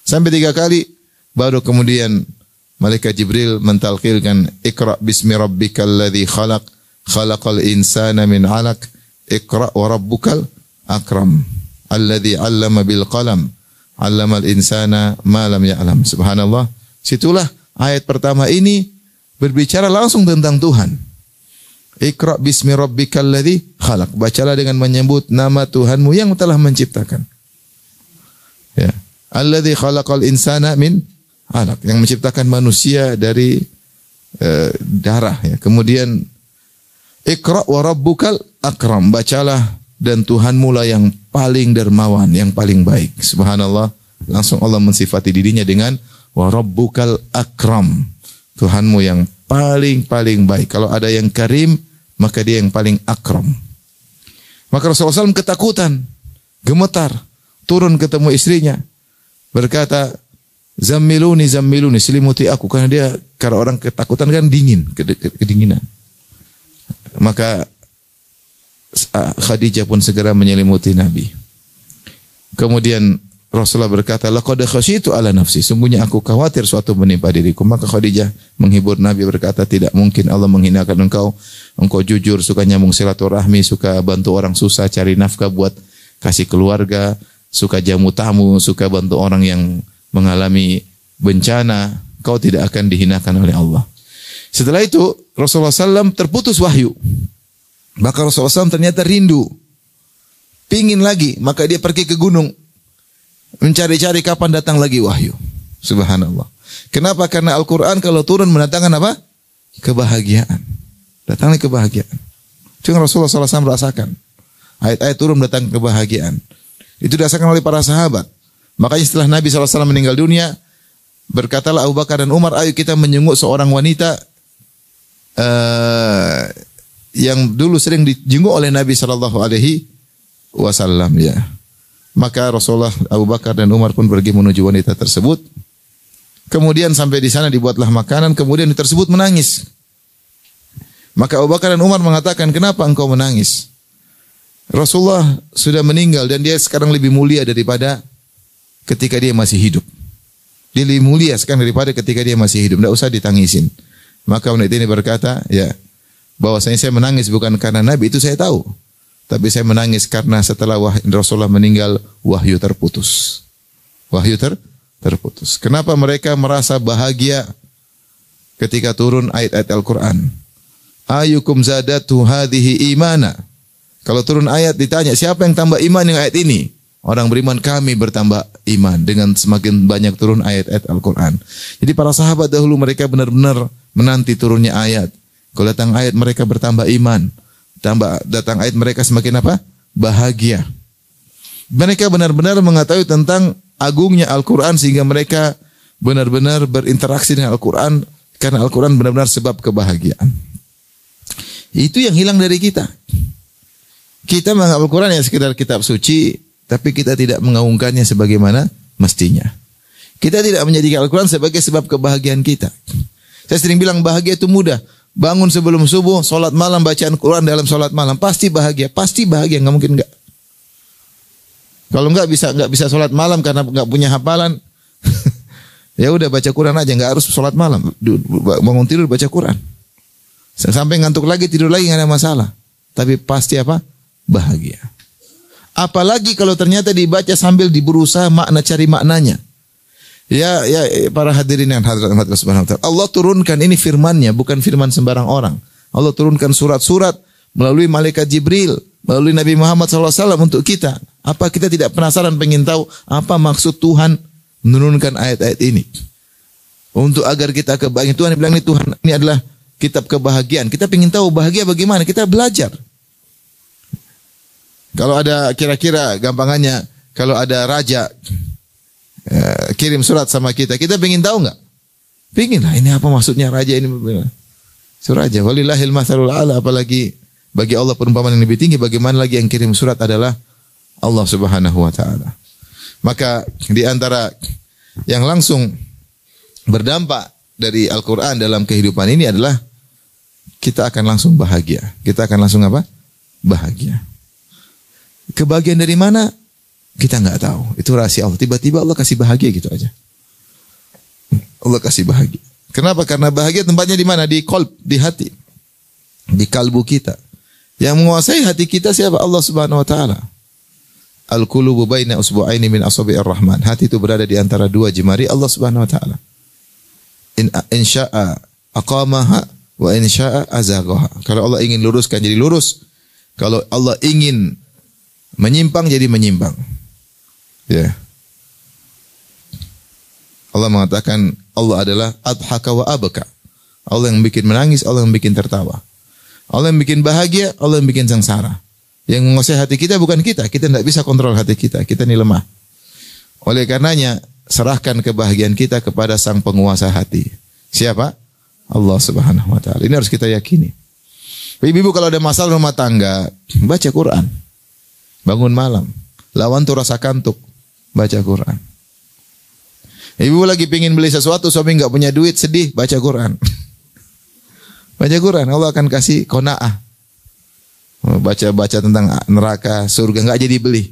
Sampai 3 kali, baru kemudian malaikat Jibril mentalqilkan, "Iqra bismi rabbikal ladzi khalaq, khalaqal insana min 'alaq, Iqra wa rabbukal akram, alladzi 'allama bil qalam, 'allamal insana ma lam ya'lam." Subhanallah. Situlah ayat pertama ini berbicara langsung tentang Tuhan. Iqra bismi rabbikal ladzi khalaq. Bacalah dengan menyebut nama Tuhanmu yang telah menciptakan. Ya. Alladzi khalaqal insana min 'alaq, yang menciptakan manusia dari darah, ya. Kemudian Iqra wa rabbukal akram. Bacalah dan Tuhanmu lah yang paling dermawan, yang paling baik. Subhanallah. Langsung Allah mensifati dirinya dengan wa rabbukal akram. Tuhanmu yang paling baik. Kalau ada yang karim, maka dia yang paling akram. Maka Rasulullah SAW ketakutan, gemetar, turun ketemu istrinya, berkata, "Zammiluni, zammiluni," selimuti aku, karena orang ketakutan kan dingin, kedinginan. Maka Khadijah pun segera menyelimuti Nabi. Kemudian Rasulullah berkata, "Laqad khasyitu ala nafsi," sungguhnya aku khawatir suatu menimpa diriku. Maka Khadijah menghibur Nabi berkata, "Tidak mungkin Allah menghinakan engkau. Engkau jujur, suka nyambung silaturahmi, suka bantu orang susah, cari nafkah buat kasih keluarga, suka jamu tamu, suka bantu orang yang mengalami bencana. Kau tidak akan dihinakan oleh Allah." Setelah itu Rasulullah SAW terputus wahyu. Maka Rasulullah SAW ternyata rindu, pingin lagi. Maka dia pergi ke gunung, mencari-cari kapan datang lagi wahyu. Subhanallah. Kenapa? Karena Al-Quran kalau turun mendatangkan apa? Kebahagiaan. Datangnya kebahagiaan. Itu yang Rasulullah SAW rasakan. Ayat-ayat turun mendatangkan kebahagiaan. Itu dirasakan oleh para sahabat. Makanya setelah Nabi SAW meninggal dunia, berkatalah Abu Bakar dan Umar, "Ayo kita menjenguk seorang wanita yang dulu sering dijenguk oleh Nabi SAW." Ya. Maka Rasulullah, Abu Bakar dan Umar pun pergi menuju wanita tersebut. Kemudian sampai di sana dibuatlah makanan, kemudian tersebut menangis. Maka Abu Bakar dan Umar mengatakan, "Kenapa engkau menangis? Rasulullah sudah meninggal dan dia sekarang lebih mulia daripada ketika dia masih hidup. Dia lebih mulia sekarang daripada ketika dia masih hidup. Tidak usah ditangisin." Maka wanita ini berkata, "Ya, bahwasanya saya menangis bukan karena Nabi, itu saya tahu. Tapi saya menangis karena setelah Rasulullah meninggal, wahyu terputus." Wahyu terputus. Kenapa mereka merasa bahagia ketika turun ayat-ayat Al-Quran? Ayyukum zadatu hadhihi imana. Kalau turun ayat ditanya, siapa yang tambah iman dengan ayat ini? Orang beriman, kami bertambah iman dengan semakin banyak turun ayat-ayat Al-Quran. Jadi para sahabat dahulu mereka benar-benar menanti turunnya ayat. Kalau datang ayat mereka bertambah iman. Datang ayat mereka semakin apa? Bahagia. Mereka benar-benar mengetahui tentang agungnya Al-Quran sehingga mereka benar-benar berinteraksi dengan Al-Quran karena Al-Quran benar-benar sebab kebahagiaan. Itu yang hilang dari kita. Kita menganggap Al-Quran ya sekedar kitab suci, tapi kita tidak mengaungkannya sebagaimana mestinya. Kita tidak menjadikan Al-Quran sebagai sebab kebahagiaan kita. Saya sering bilang bahagia itu mudah. Bangun sebelum subuh, solat malam, bacaan Quran dalam solat malam, pasti bahagia, nggak mungkin nggak. Kalau nggak bisa solat malam karena nggak punya hafalan, ya udah baca Quran aja, nggak harus solat malam. Bangun tidur baca Quran, sampai ngantuk lagi tidur lagi nggak ada masalah. Tapi pasti apa? Bahagia. Apalagi kalau ternyata dibaca sambil berusaha cari maknanya. Ya para hadirin yang hadirat subhanahu wa ta'ala. Allah turunkan ini firman-Nya, bukan firman sembarang orang. Allah turunkan surat-surat melalui malaikat Jibril, melalui Nabi Muhammad SAW untuk kita. Apa kita tidak penasaran pengen tahu apa maksud Tuhan menurunkan ayat-ayat ini? Untuk agar kita kebahagiaan. Tuhan bilang ini Tuhan, ini adalah kitab kebahagiaan. Kita pengen tahu bahagia bagaimana? Kita belajar. Kalau ada kira-kira gampangannya, kalau ada raja kirim surat sama kita, kita pengen tahu nggak? Pengen lah, ini apa maksudnya raja ini? Suruh aja. Walillahil matsalul a'la, apalagi bagi Allah perumpamaan yang lebih tinggi, bagaimana lagi yang kirim surat adalah Allah Subhanahu wa taala. Maka di antara yang langsung berdampak dari Al-Qur'an dalam kehidupan ini adalah kita akan langsung bahagia. Kita akan langsung apa? Bahagia. Kebahagiaan dari mana? Kita enggak tahu. Itu rahasia Allah. Tiba-tiba Allah kasih bahagia gitu aja. Allah kasih bahagia. Kenapa? Karena bahagia tempatnya di mana? Di qalb, di hati. Di kalbu kita. Yang menguasai hati kita siapa? Allah Subhanahu wa taala. Al-qulubu baina usbu'aini min asabi'ir rahman. Hati itu berada di antara dua jemari Allah Subhanahu wa taala. In syaa aqamaha wa in syaa azaghaha. Kalau Allah ingin luruskan jadi lurus. Kalau Allah ingin menyimpang jadi menyimpang. Ya. Allah mengatakan Allah adalah adhaka wa abaka. Allah yang bikin menangis, Allah yang bikin tertawa. Allah yang bikin bahagia, Allah yang bikin sengsara. Yang menguasai hati kita bukan kita. Kita tidak bisa kontrol hati kita. Kita ini lemah. Oleh karenanya, serahkan kebahagiaan kita kepada sang penguasa hati. Siapa? Allah Subhanahu wa taala. Ini harus kita yakini. Ibu-ibu kalau ada masalah rumah tangga, baca Quran. Bangun malam. Lawan tuh rasa kantuk. Baca Quran. Ibu lagi pingin beli sesuatu, suami enggak punya duit, sedih, baca Quran. Baca Quran, Allah akan kasih qanaah. Baca-baca tentang neraka, surga, enggak jadi beli.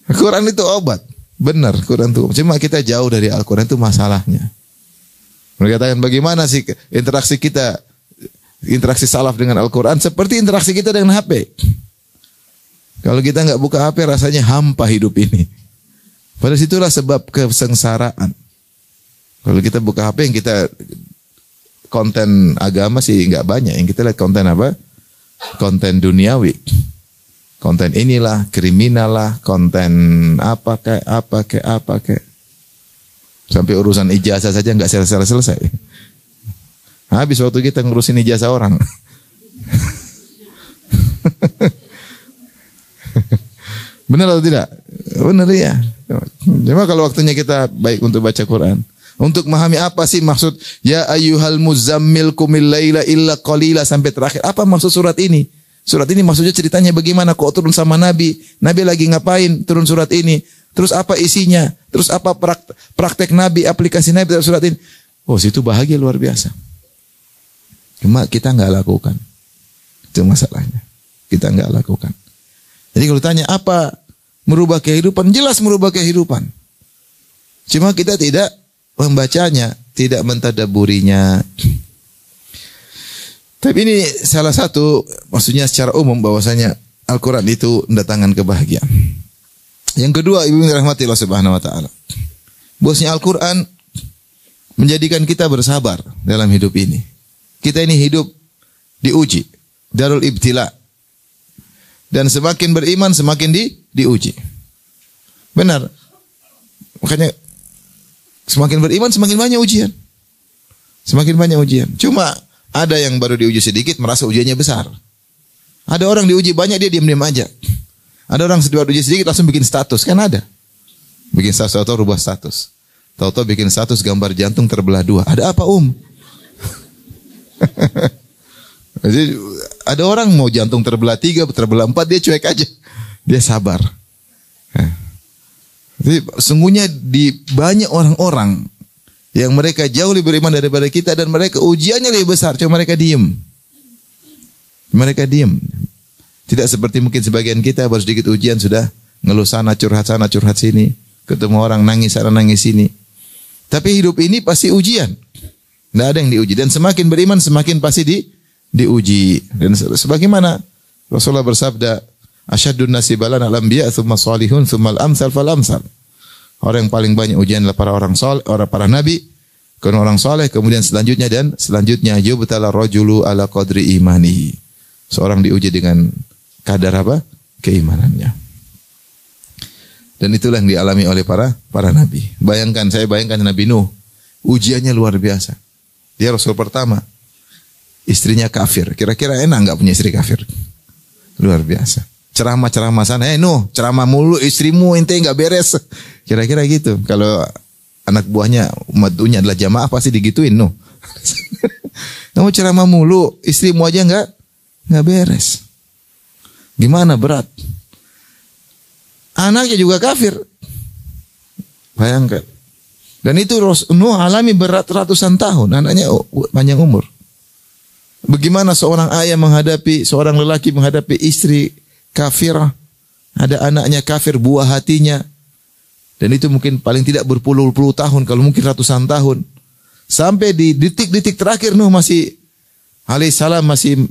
Quran itu obat. Benar, Quran itu. Cuma kita jauh dari Al-Quran itu masalahnya. Mereka katakan bagaimana sih interaksi kita, interaksi salaf dengan Al-Quran seperti interaksi kita dengan HP. Kalau kita enggak buka HP rasanya hampa hidup ini. Pada situlah sebab kesengsaraan. Kalau kita buka HP yang kita konten agama sih enggak banyak. Yang kita lihat konten apa? Konten duniawi. Konten inilah, kriminal lah, konten apa kayak. Sampai urusan ijazah saja enggak selesai. Habis waktu kita ngurusin ijazah orang. Benar atau tidak? Benar ya. Cuma kalau waktunya kita baik untuk baca Quran. Untuk memahami apa sih maksud ya ayyuhal muzammil qumil laila illa qalila sampai terakhir. Apa maksud surat ini? Surat ini maksudnya ceritanya bagaimana kok turun sama Nabi? Nabi lagi ngapain turun surat ini? Terus apa isinya? Terus apa praktek Nabi, aplikasi Nabi dalam surat ini? Oh, situ bahagia luar biasa. Cuma kita enggak lakukan. Itu masalahnya. Kita enggak lakukan. Jadi kalau tanya apa merubah kehidupan? Jelas merubah kehidupan. Cuma kita tidak membacanya, tidak mentadabburinya. Tapi ini salah satu, maksudnya secara umum bahwasanya Al-Quran itu mendatangkan kebahagiaan. Yang kedua, ibu dirahmati Allah Subhanahu wa taala. Bahwasanya Al-Quran menjadikan kita bersabar dalam hidup ini. Kita ini hidup diuji, darul ibtila. Dan semakin beriman semakin diuji. Benar. Makanya semakin beriman semakin banyak ujian. Semakin banyak ujian. Cuma ada yang baru diuji sedikit merasa ujiannya besar. Ada orang diuji banyak dia diam-diam aja. Ada orang sedikit uji sedikit langsung bikin status, kan ada. Bikin status atau rubah status. Tahu-tahu bikin status gambar jantung terbelah dua. Ada apa Jadi ada orang mau jantung terbelah 3, terbelah 4, dia cuek aja. Dia sabar. Jadi sungguhnya di banyak orang-orang yang mereka jauh lebih beriman daripada kita dan mereka ujiannya lebih besar, cuma mereka diam. Mereka diam. Tidak seperti mungkin sebagian kita baru sedikit ujian sudah ngeluh sana curhat sini, ketemu orang nangis sana nangis sini. Tapi hidup ini pasti ujian. Tidak ada yang diuji dan semakin beriman semakin pasti diuji. Dan sebagaimana Rasulullah bersabda, asyadun nasi balan al-anbiya tsumma salihun tsumma al-amsal fal-amsal. Orang yang paling banyak ujian adalah para orang saleh, para nabi, kemudian orang saleh, kemudian selanjutnya yubtala rajulu ala qadri imanihi. Seorang diuji dengan kadar apa? Keimanannya. Dan itulah yang dialami oleh para nabi. Saya bayangkan Nabi Nuh, ujiannya luar biasa. Dia Rasul pertama. Istrinya kafir. Kira-kira enak enggak punya istri kafir? Luar biasa. Ceramah-ceramah sana, Nuh, ceramah mulu istrimu ente enggak beres. Kira-kira gitu. Kalau anak buahnya umat dunia adalah jamaah pasti digituin Nuh. Kamu ceramah mulu, istrimu aja nggak beres. Gimana berat? Anaknya juga kafir. Bayangkan. Dan itu Nuh alami berat ratusan tahun. Anaknya panjang umur. Bagaimana seorang ayah seorang lelaki menghadapi istri kafirah. Ada anaknya kafir, buah hatinya. Dan itu mungkin paling tidak berpuluh-puluh tahun, kalau mungkin ratusan tahun. Sampai di detik-detik terakhir Nuh alaihissalam masih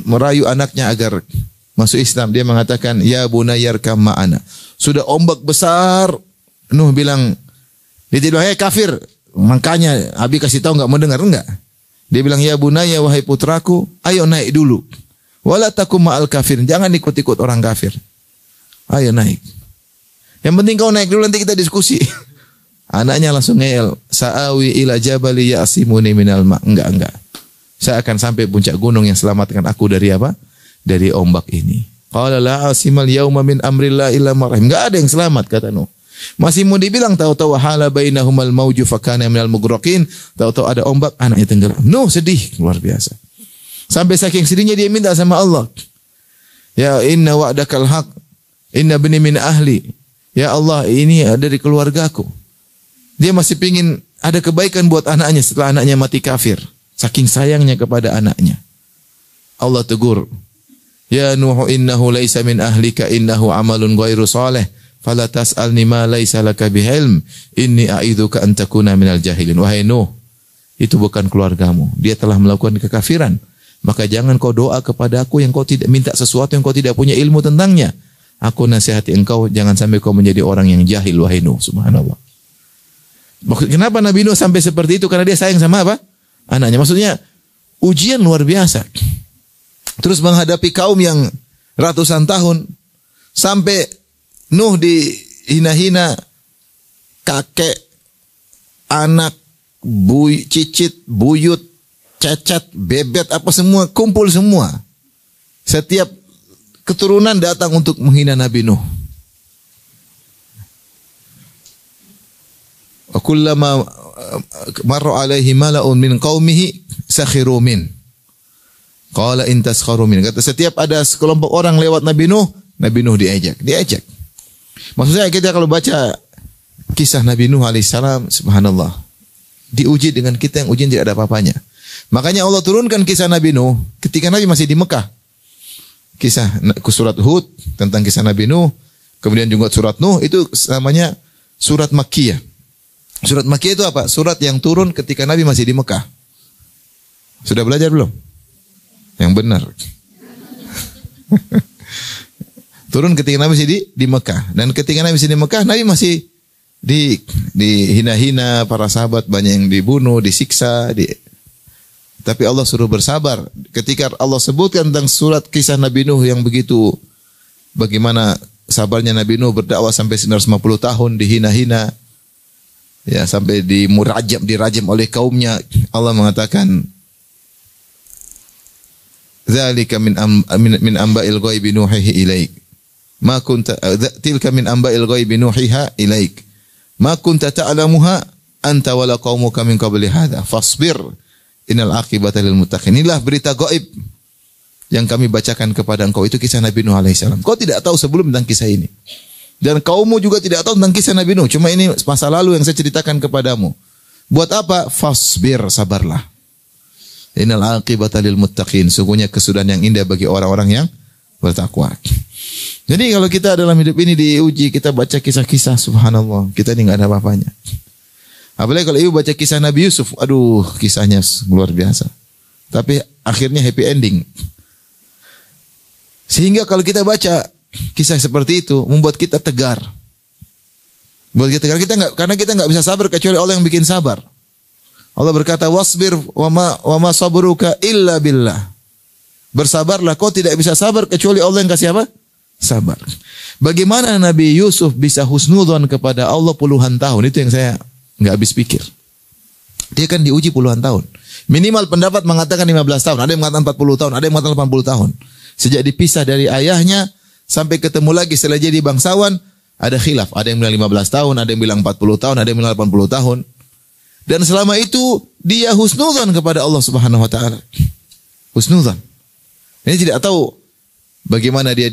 merayu anaknya agar masuk Islam. Dia mengatakan, ya bunayyarkam ma'ana. Sudah ombak besar, Nuh bilang, dia tidak bilang, hey kafir, makanya Abi kasih tahu enggak mendengar, enggak. Dia bilang, ya bunayya, wahai putraku, ayo naik dulu. Wala takum ma'al kafirin, jangan ikut-ikut orang kafir. Ayo naik. Yang penting kau naik dulu, nanti kita diskusi. Anaknya langsung ngeyel, sa'awi ila jabali ya'simuni minal ma'. Enggak. Saya akan sampai puncak gunung yang selamatkan aku dari apa? Dari ombak ini. Qala la asimal yauma min amrillah illa man rahim. Enggak ada yang selamat, kata Nuh. Masih mau dibilang, tahu-tahu hala bainahumal mauju fakana minal mughraqin. Tahu-tahu ada ombak, anaknya tenggelam. Nuh sedih luar biasa. Sampai saking sedihnya dia minta sama Allah. Ya inna wa'dakal haq. Inna bani min ahli. Ya Allah, ini dari keluargaku. Dia masih pingin ada kebaikan buat anaknya setelah anaknya mati kafir. Saking sayangnya kepada anaknya. Allah tegur. Ya Nuh innahu laisa min ahlika innahu amalun ghairu salih. Fala tas'alni ma laisa laka bihilm. Inni a'idzuka an takuna minal jahilin. Wahai Nuh, itu bukan keluargamu. Dia telah melakukan kekafiran. Maka jangan kau doa kepada aku yang kau tidak minta sesuatu yang kau tidak punya ilmu tentangnya. Aku nasihati engkau jangan sampai kau menjadi orang yang jahil, wahai Nuh. Subhanallah. Kenapa Nabi Nuh sampai seperti itu? Karena dia sayang sama apa? Anaknya. Maksudnya ujian luar biasa. Terus menghadapi kaum yang ratusan tahun. Sampai Nuh dihina-hina. Kakek, anak, cicit, buyut, cacat, bebet, apa semua. Kumpul semua. Setiap keturunan datang untuk menghina Nabi Nuh. Wa kullama marra alaihi mala'un min qaumihi sakhiru min. Qala in taskharu min. Kata setiap ada sekelompok orang lewat Nabi Nuh diejek. Maksudnya kita kalau baca kisah Nabi Nuh alaihissalam, subhanallah, diuji dengan kita yang ujian tidak ada apa-apanya. Makanya Allah turunkan kisah Nabi Nuh ketika Nabi masih di Mekah. Kisah surat Hud tentang kisah Nabi Nuh, kemudian juga surat Nuh itu namanya surat Makkiyah. Surat Makkiyah itu apa? Surat yang turun ketika Nabi masih di Mekah. Sudah belajar belum? Yang benar. Turun ketika Nabi masih di Mekah. Dan ketika Nabi masih di Mekah, Nabi masih dihina-hina, para sahabat banyak yang dibunuh, disiksa. Tapi Allah suruh bersabar. Ketika Allah sebutkan tentang surat kisah Nabi Nuh yang begitu, bagaimana sabarnya Nabi Nuh berdakwah sampai 950 tahun, dihina-hina. Ya, sampai dirajam oleh kaumnya. Allah mengatakan, "Dzalika min amba'il ghaibi nuhihi ilaik. Ma kunta tilka min amba'il ghaibi nuhiha ilaik. Ma kunta ta'lamuha anta wala qaumuka min qabli hadza. Fasbir. Innal aqibata lil muttaqin." Inilah berita gaib yang kami bacakan kepada engkau. Itu kisah Nabi Nuh alaihissalam. Kau tidak tahu sebelum tentang kisah ini. Dan kaummu juga tidak tahu tentang kisah Nabi Nuh. Cuma ini masa lalu yang saya ceritakan kepadamu. Buat apa? Fasbir, sabarlah. Innal aqibata lil muttaqin. Sungguhnya kesudahan yang indah bagi orang-orang yang bertakwa. Jadi kalau kita dalam hidup ini diuji, kita baca kisah-kisah, subhanallah, kita ini enggak ada apa-apanya. Apalagi kalau ibu baca kisah Nabi Yusuf, aduh, kisahnya luar biasa. Tapi akhirnya happy ending. Sehingga kalau kita baca kisah seperti itu membuat kita tegar. Buat kita tegar, karena kita enggak bisa sabar kecuali Allah yang bikin sabar. Allah berkata, "Wasbir wa ma sabruka illa billah." Bersabarlah, kau tidak bisa sabar kecuali Allah yang kasih apa? Sabar. Bagaimana Nabi Yusuf bisa husnudzon kepada Allah puluhan tahun? Itu yang saya enggak habis pikir. Dia kan diuji puluhan tahun. Minimal pendapat mengatakan 15 tahun, ada yang mengatakan 40 tahun, ada yang mengatakan 80 tahun. Sejak dipisah dari ayahnya sampai ketemu lagi setelah jadi bangsawan, ada khilaf. Ada yang bilang 15 tahun, ada yang bilang 40 tahun, ada yang bilang 80 tahun. Dan selama itu dia husnudzon kepada Allah Subhanahu wa taala. Husnudzon. Ini tidak tahu bagaimana dia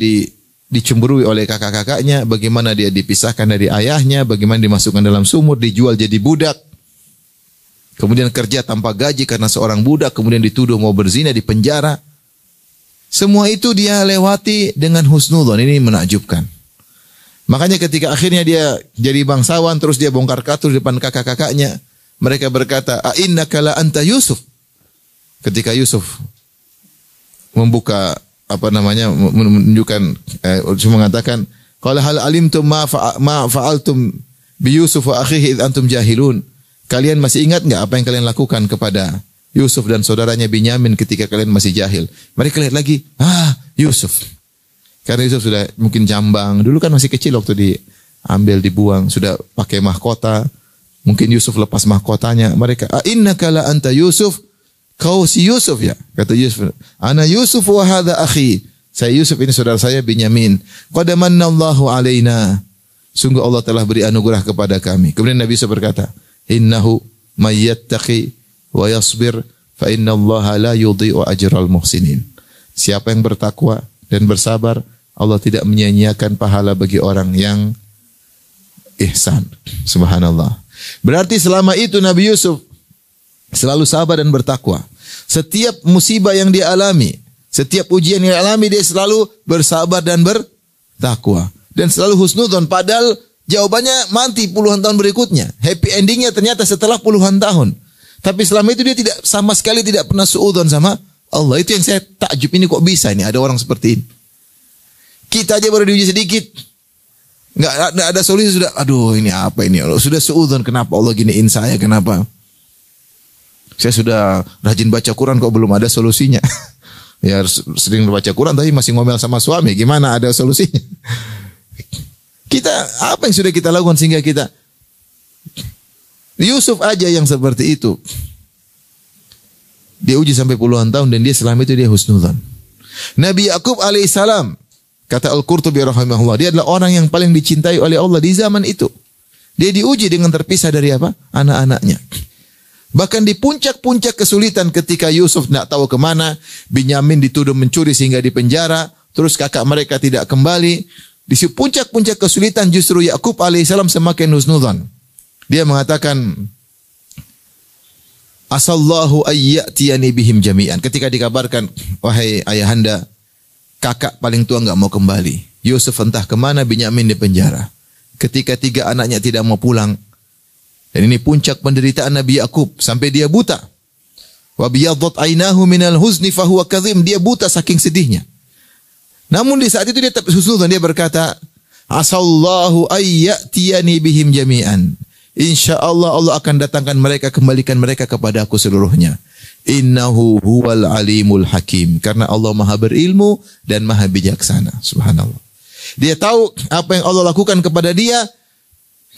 dicemburui oleh kakak-kakaknya, bagaimana dia dipisahkan dari ayahnya, bagaimana dimasukkan dalam sumur, dijual jadi budak. Kemudian kerja tanpa gaji karena seorang budak, kemudian dituduh mau berzina, di penjara. Semua itu dia lewati dengan husnudzon. Ini menakjubkan. Makanya ketika akhirnya dia jadi bangsawan, terus dia bongkar katur di depan kakak-kakaknya, mereka berkata, "A'innaka la anta Yusuf?" Ketika Yusuf membuka menunjukkan mengatakan, "Qala hal alimtum ma fa'altum bi Yusuf wa akhihi id antum jahilun?" Kalian masih ingat enggak apa yang kalian lakukan kepada Yusuf dan saudaranya Binyamin ketika kalian masih jahil? Mereka lihat lagi, Yusuf. Karena Yusuf sudah mungkin jambang, dulu kan masih kecil waktu diambil, dibuang, sudah pakai mahkota. Mungkin Yusuf lepas mahkotanya. Mereka, "Innaka la anta Yusuf?" Kau si Yusuf ya? Kata Yusuf, "Ana Yusuf wa hadha akhi." Saya Yusuf, ini saudara saya Binyamin. "Qad manallahu alaina." Sungguh Allah telah beri anugerah kepada kami. Kemudian Nabi Yusuf berkata, "Innahu may yattaqi wa yasbir fa innallaha la yudhi'u ajral muhsinin." Siapa yang bertakwa dan bersabar, Allah tidak menyia-nyiakan pahala bagi orang yang ihsan. Subhanallah. Berarti selama itu Nabi Yusuf selalu sabar dan bertakwa. Setiap musibah yang dia alami, setiap ujian yang dia alami, dia selalu bersabar dan bertakwa. Dan selalu husnudzon, padahal jawabannya mati puluhan tahun berikutnya. Happy endingnya ternyata setelah puluhan tahun. Tapi selama itu dia tidak, sama sekali tidak pernah suudzon sama Allah. Itu yang saya takjub, ini kok bisa ini ada orang seperti ini. Kita aja baru diuji sedikit, nggak ada solusi sudah, aduh ini apa ini? Sudah suudzon, kenapa Allah giniin saya, kenapa? Saya sudah rajin baca Quran kok belum ada solusinya. Ya sering baca Quran tapi masih ngomel sama suami, gimana ada solusinya? Kita, apa yang sudah kita lakukan sehingga kita, Yusuf aja yang seperti itu. Dia uji sampai puluhan tahun dan dia selama itu dia husnudzon. Nabi Yakub alaihissalam, kata Al-Qurtubi rahimahullah, dia adalah orang yang paling dicintai oleh Allah di zaman itu. Dia diuji dengan terpisah dari apa? Anak-anaknya. Bahkan di puncak-puncak kesulitan ketika Yusuf tidak tahu kemana, Binyamin dituduh mencuri sehingga dipenjara, terus kakak mereka tidak kembali. Di puncak-puncak kesulitan justru Yakub alaihissalam semakin husnudzon. Dia mengatakan, "Asallahu ayyatiyani bihim jami'an." Ketika dikabarkan, wahai ayahanda, kakak paling tua enggak mau kembali. Yusuf entah kemana, Binyamin di penjara. Ketika tiga anaknya tidak mau pulang. Dan ini puncak penderitaan Nabi Yakub sampai dia buta. Wa biyadhat ainahu minal huzni fahuwa kadhim. Dia buta saking sedihnya. Namun di saat itu dia tetap husnudzon, dia berkata, "Asallahu ayyatiyani bihim jami'an." Insyaallah Allah akan datangkan mereka, kembalikan mereka kepada aku seluruhnya. Innahu huwal alimul hakim. Karena Allah maha berilmu dan maha bijaksana. Subhanallah. Dia tahu apa yang Allah lakukan kepada dia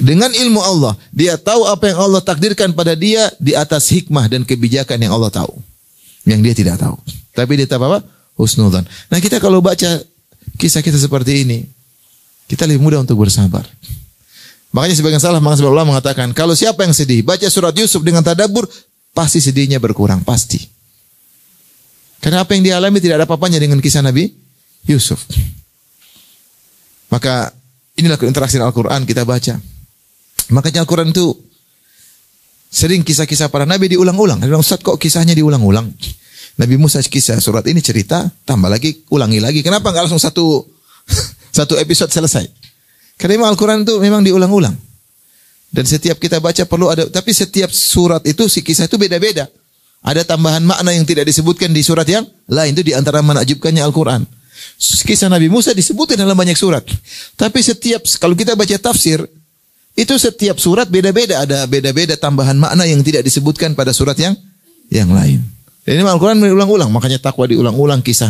dengan ilmu Allah. Dia tahu apa yang Allah takdirkan pada dia di atas hikmah dan kebijakan yang Allah tahu. Yang dia tidak tahu. Tapi dia tahu apa? Husnudzon. Nah kita kalau baca kisah kita seperti ini, kita lebih mudah untuk bersabar. Makanya sebagian ulama mengatakan, kalau siapa yang sedih, baca surat Yusuf dengan tadabbur, pasti sedihnya berkurang, pasti. Karena apa yang dia alami tidak ada apa-apanya dengan kisah Nabi Yusuf. Maka inilah interaksi Al-Quran kita baca. Makanya Al-Quran itu sering kisah-kisah para nabi diulang-ulang. Ustaz kok kisahnya diulang-ulang? Nabi Musa kisah, surat ini cerita, tambah lagi, ulangi lagi. Kenapa enggak langsung satu episode selesai? Karena memang Al-Quran itu memang diulang-ulang. Dan setiap kita baca perlu ada, tapi setiap surat itu, si kisah itu beda-beda. Ada tambahan makna yang tidak disebutkan di surat yang lain. Itu di antara menakjubkannya Al-Quran. Kisah Nabi Musa disebutkan dalam banyak surat. Tapi kalau kita baca tafsir, itu setiap surat beda-beda. Ada beda-beda tambahan makna yang tidak disebutkan pada surat yang lain. Dan ini Al-Quran diulang-ulang. Makanya takwa diulang-ulang, kisah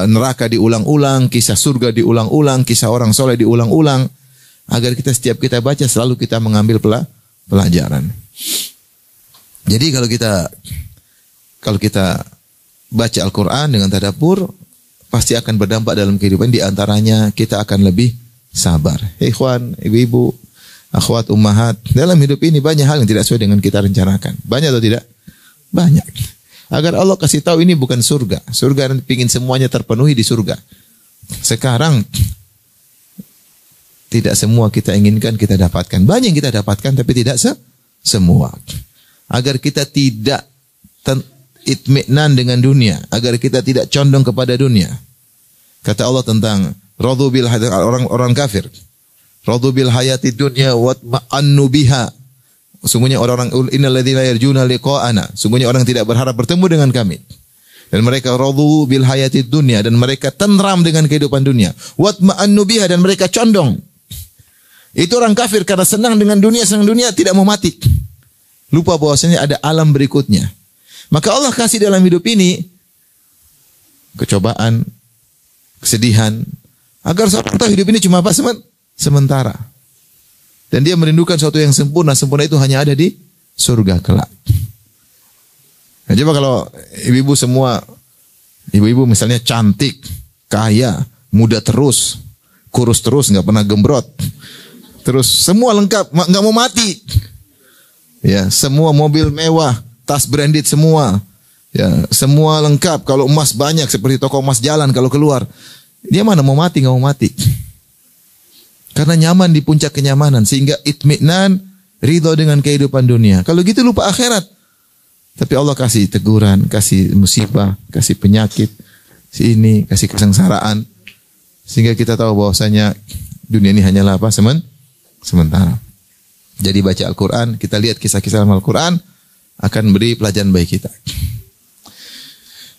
neraka diulang-ulang, kisah surga diulang-ulang, kisah orang soleh diulang-ulang. Agar setiap kita baca selalu kita mengambil pelajaran. Jadi kalau kita baca Al-Quran dengan tadabbur, pasti akan berdampak dalam kehidupan. Di antaranya kita akan lebih sabar. Ikhwan, ibu-ibu, akhwat, ummahat, dalam hidup ini banyak hal yang tidak sesuai dengan kita rencanakan. Banyak atau tidak? Banyak. Agar Allah kasih tahu ini bukan surga. Surga dan ingin semuanya terpenuhi di surga. Sekarang tidak semua kita inginkan kita dapatkan. Banyak yang kita dapatkan tapi tidak semua. Agar kita tidak itminan dengan dunia, agar kita tidak condong kepada dunia. Kata Allah tentang radu bil orang kafir. Radu bil hayati dunya wa ma'annu biha. Sungguhnya orang-orang innal ladzina yarjuna liqa'ana. Sungguhnya orang tidak berharap bertemu dengan kami. Dan mereka radu bil hayati dunya, dan mereka tenteram dengan kehidupan dunia. Wa ma'annu biha, dan mereka condong. Itu orang kafir karena senang dengan dunia, senang dunia, tidak mau mati. Lupa bahwasanya ada alam berikutnya. Maka Allah kasih dalam hidup ini kecobaan, kesedihan, agar seorang tahu hidup ini cuma apa? Sementara. Dan dia merindukan sesuatu yang sempurna. Sempurna itu hanya ada di surga kelak. Nah, coba kalau ibu-ibu semua, ibu-ibu misalnya cantik, kaya, muda terus, kurus terus, nggak pernah gembrot, terus semua lengkap, nggak mau mati. Ya, semua mobil mewah, tas branded semua. Ya, semua lengkap. Kalau emas banyak seperti toko emas jalan kalau keluar. Dia mana mau mati, nggak mau mati. Karena nyaman di puncak kenyamanan sehingga itminan, ridho dengan kehidupan dunia. Kalau gitu lupa akhirat. Tapi Allah kasih teguran, kasih musibah, kasih penyakit, ini kasih kesengsaraan sehingga kita tahu bahwasanya dunia ini hanyalah apa? Sementara. Jadi baca Al-Quran, kita lihat kisah-kisah dalam Al-Quran, akan beri pelajaran bagi kita.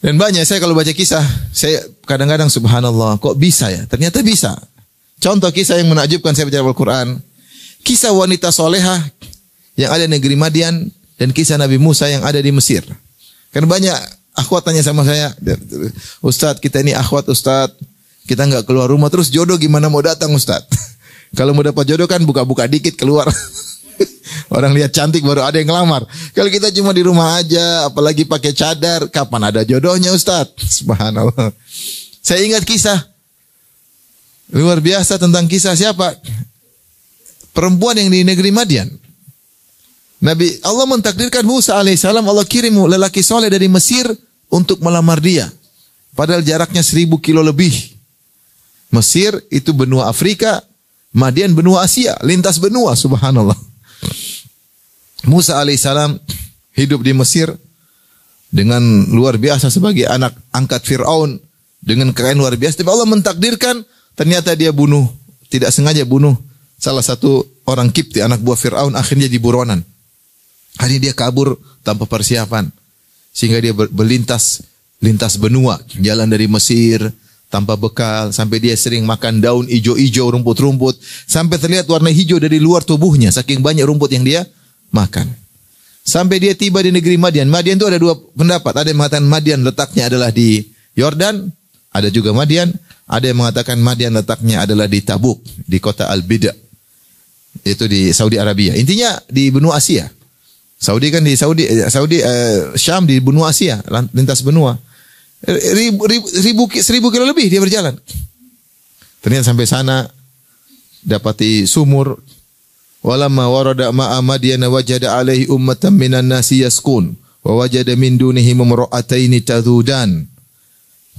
Dan banyak, saya kalau baca kisah, saya kadang-kadang subhanallah, kok bisa ya? Ternyata bisa. Contoh kisah yang menakjubkan saya baca Al-Quran, kisah wanita solehah yang ada di negeri Madian, dan kisah Nabi Musa yang ada di Mesir. Karena banyak akhwat tanya sama saya, Ustadz kita ini akhwat Ustadz, kita nggak keluar rumah, terus jodoh gimana mau datang Ustadz? Kalau mau dapat jodoh kan buka-buka dikit keluar. Orang lihat cantik baru ada yang ngelamar. Kalau kita cuma di rumah aja, apalagi pakai cadar, kapan ada jodohnya Ustaz? Subhanallah. Saya ingat kisah luar biasa tentang kisah siapa? Perempuan yang di negeri Madian. Nabi Allah mentakdirkan Musa alaihissalam, Allah kirim lelaki soleh dari Mesir untuk melamar dia. Padahal jaraknya 1000 kilo lebih. Mesir itu benua Afrika, Madian benua Asia, lintas benua, subhanallah. Musa alaihissalam hidup di Mesir dengan luar biasa sebagai anak angkat Fir'aun, dengan kekayaan luar biasa. Tapi Allah mentakdirkan ternyata dia bunuh, tidak sengaja bunuh salah satu orang Kipti, anak buah Fir'aun, akhirnya jadi buronan. Akhirnya dia kabur tanpa persiapan. Sehingga dia lintas benua, jalan dari Mesir tanpa bekal, sampai dia sering makan daun hijau-hijau, rumput-rumput, sampai terlihat warna hijau dari luar tubuhnya, saking banyak rumput yang dia makan. Sampai dia tiba di negeri Madian. Madian itu ada dua pendapat. Ada yang mengatakan Madian letaknya adalah di Yordan, ada juga Madian, ada yang mengatakan Madian letaknya adalah di Tabuk, di kota Al-Bida. Itu di Saudi Arabia. Intinya di benua Asia. Saudi kan di Syam di benua Asia, lintas benua. 1000 kilo lebih dia berjalan. Ternyata sampai sana dapati sumur. Walamma warada ma'a Madyana wajada alaihi ummatan minan nasi yaskun wa wajada min dunihi mumra'ataini tadhudan.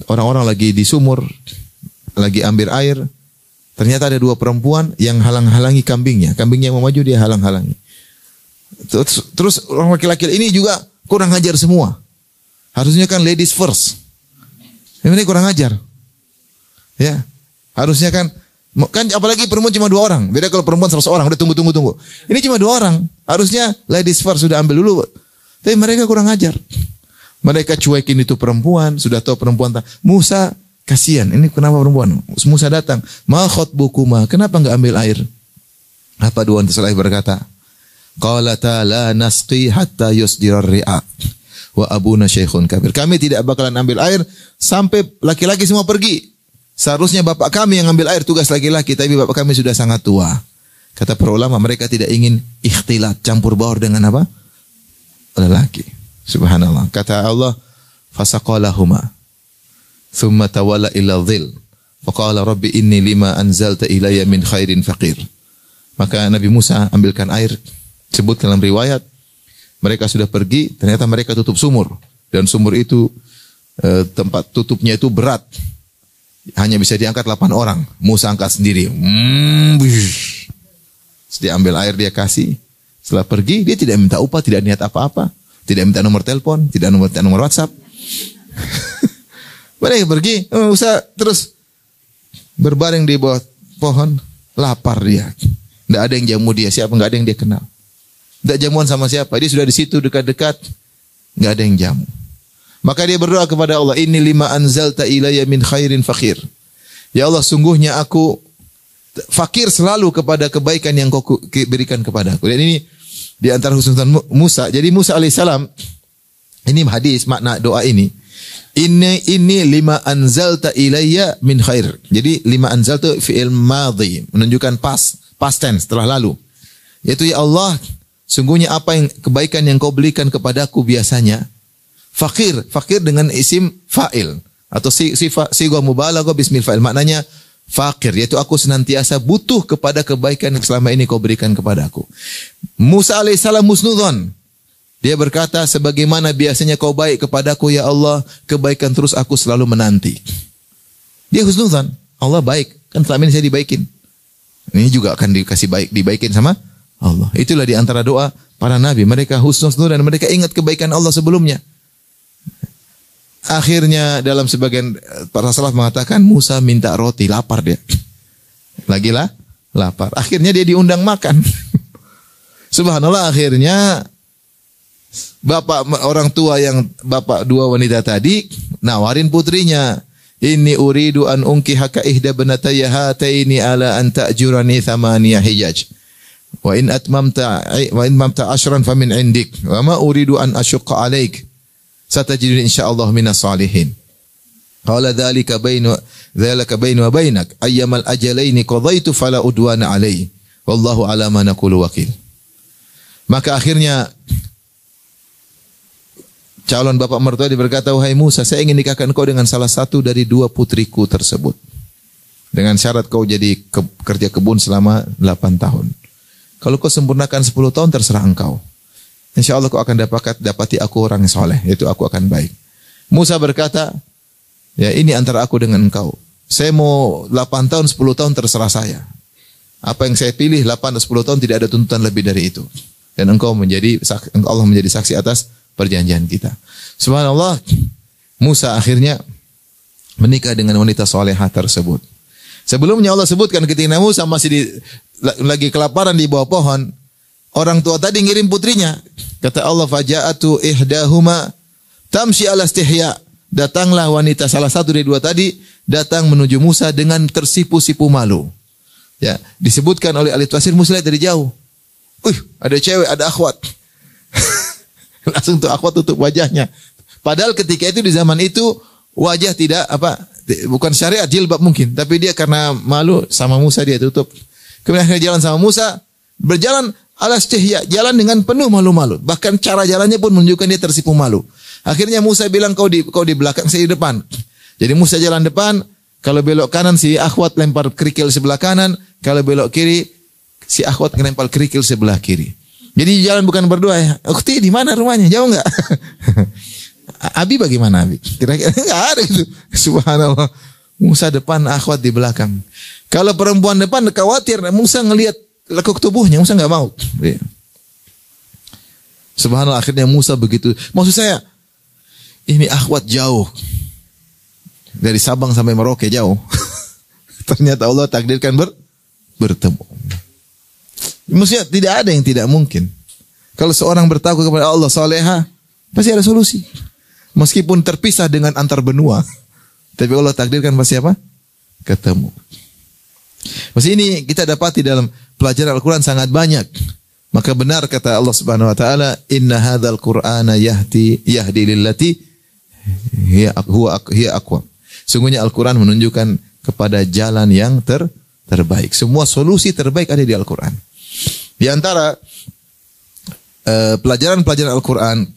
Orang-orang lagi di sumur, lagi ambil air. Ternyata ada dua perempuan yang halang-halangi kambingnya. Kambingnya mau maju, dia halang-halangi. Terus orang laki-laki ini juga kurang ajar semua. Harusnya kan ladies first. Ini kurang ajar. Ya. Harusnya kan apalagi perempuan cuma 2 orang. Beda kalau perempuan 100 orang, udah tunggu. Ini cuma 2 orang. Harusnya ladies first, sudah ambil dulu. Tapi mereka kurang ajar. Mereka cuekin itu perempuan, sudah tahu perempuan. Musa kasihan, ini kenapa perempuan? Musa datang, ma khatbukuma, kenapa enggak ambil air? Apa dua wanita berkata? Qalata la nasqi hatta yusdirar ri'a wa abuna syekhun kabir. Kami tidak bakalan ambil air sampai laki-laki semua pergi. Seharusnya bapak kami yang ambil air, tugas laki-laki, tapi bapak kami sudah sangat tua. Kata para ulama, mereka tidak ingin ikhtilat, campur baur dengan apa? Lelaki. Subhanallah. Kata Allah, fasaqalahuma thumma tawalla ila dhil faqala rabbi inni lima anzalta ilayya min khairin faqir. Maka Nabi Musa ambilkan air, sebut dalam riwayat, mereka sudah pergi, ternyata mereka tutup sumur. Dan sumur itu, tempat tutupnya itu berat. Hanya bisa diangkat 8 orang. Musa angkat sendiri. Dia ambil air, dia kasih. Setelah pergi, dia tidak minta upah, tidak niat apa-apa. Tidak minta nomor telepon, tidak minta nomor WhatsApp. Mereka pergi, Musa terus berbaring di bawah pohon, lapar dia. Tidak ada yang jamu dia, siapa? Tidak ada yang dia kenal. Tidak jamuan sama siapa, dia sudah di situ dekat-dekat, tidak ada yang jamu. Maka dia berdoa kepada Allah, Inni lima anzalta ilayya min khairin fakir. Ya Allah, sungguhnya aku fakir selalu kepada kebaikan yang kau berikan kepadaku. Dan ini di antara husnudzon Musa. Jadi Musa alaihissalam, ini hadis makna doa ini. Ini lima anzalta ilayya min khair. Jadi lima anzalta fi'il madhi, menunjukkan past tense, telah lalu. Yaitu ya Allah, sungguhnya apa yang kebaikan yang kau berikan kepadaku biasanya. Fakir dengan isim fa'il atau sigha mubalaghah bismil fa'il. Maknanya fakir, yaitu aku senantiasa butuh kepada kebaikan yang selama ini kau berikan kepadaku. Musa alaihissalam husnudzon. Dia berkata, sebagaimana biasanya kau baik kepadaku ya Allah, kebaikan terus aku selalu menanti. Dia husnudzon, Allah baik, kan selama ini saya dibaikin. Ini juga akan dibaikin sama Allah. Itulah di antara doa para nabi, mereka husnudzon dan mereka ingat kebaikan Allah sebelumnya. Akhirnya dalam sebagian para salaf mengatakan Musa minta roti, lapar dia. Lagilah lapar. Akhirnya dia diundang makan. Subhanallah, akhirnya bapak orang tua yang bapak dua wanita tadi nawarin putrinya, inni uridu an unkihaka ihda banatayya hataini ala an ta'jurani thamaniya hijaj. Wa in atmamta ashran famin indik. Wa ma uridu an asyqa alaik. Satajiduni insyaallah minas salihin. Qala dzalika bainu wa bainak ayyamal ajalaini qadaitu fala udwana alai. Wallahu ala ma naqulu wakil. Maka akhirnya calon bapak mertua dia berkata, wahai Musa, saya ingin nikahkan kau dengan salah satu dari 2 putriku tersebut. Dengan syarat kau jadi kerja kebun selama 8 tahun. Kalau kau sempurnakan 10 tahun terserah engkau. Insya Allah kau akan dapati aku orang yang soleh, yaitu aku akan baik. Musa berkata, ya ini antara aku dengan engkau. Saya mau 8 tahun, 10 tahun terserah saya. Apa yang saya pilih 8 atau 10 tahun tidak ada tuntutan lebih dari itu. Dan Allah menjadi saksi atas perjanjian kita. Subhanallah, Musa akhirnya menikah dengan wanita solehah tersebut. Sebelumnya Allah sebutkan ketika Musa masih lagi kelaparan di bawah pohon, orang tua tadi ngirim putrinya. Kata Allah, faja'atu ihdahuma tamshi ala istihya. Datanglah wanita salah satu dari 2 tadi datang menuju Musa dengan tersipu-sipu malu. Ya, disebutkan oleh ahli tafsir Musa dari jauh. Ada cewek, ada akhwat. Langsung tuh akhwat tutup wajahnya. Padahal ketika itu di zaman itu wajah tidak bukan syariat jilbab mungkin, tapi dia karena malu sama Musa dia tutup. Kemudian akhirnya jalan sama Musa, berjalan ala istihya, jalan dengan penuh malu-malu. Bahkan cara jalannya pun menunjukkan dia tersipu malu. Akhirnya Musa bilang kau di belakang, saya di depan. Jadi Musa jalan depan, kalau belok kanan si akhwat lempar kerikil sebelah kanan, kalau belok kiri si akhwat lempar kerikil sebelah kiri. Jadi jalan bukan berdua ya. Ukhti di mana rumahnya? Jauh enggak? Abi bagaimana Abi? Kira-kira enggak ada itu. Subhanallah. Musa depan, akhwat di belakang. Kalau perempuan depan khawatir, Musa ngelihat lekuk tubuhnya, Musa enggak mau. Subhanallah, akhirnya Musa begitu. Maksud saya, ini akhwat jauh. Dari Sabang sampai Merauke jauh. Ternyata Allah takdirkan bertemu. Maksudnya tidak ada yang tidak mungkin. Kalau seorang bertakwa kepada Allah salehah, pasti ada solusi. Meskipun terpisah dengan antar benua. Tapi Allah takdirkan pasti apa? Ketemu. Maksudnya ini kita dapati dalam pelajaran Al-Quran sangat banyak. Maka benar kata Allah Subhanahu Wa Taala, Inna hadzal Qur'ana yahdi lillati hiya aqwam. Sungguhnya Al-Quran menunjukkan kepada jalan yang terbaik. Semua solusi terbaik ada di Al-Quran. Di antara pelajaran-pelajaran Al-Quran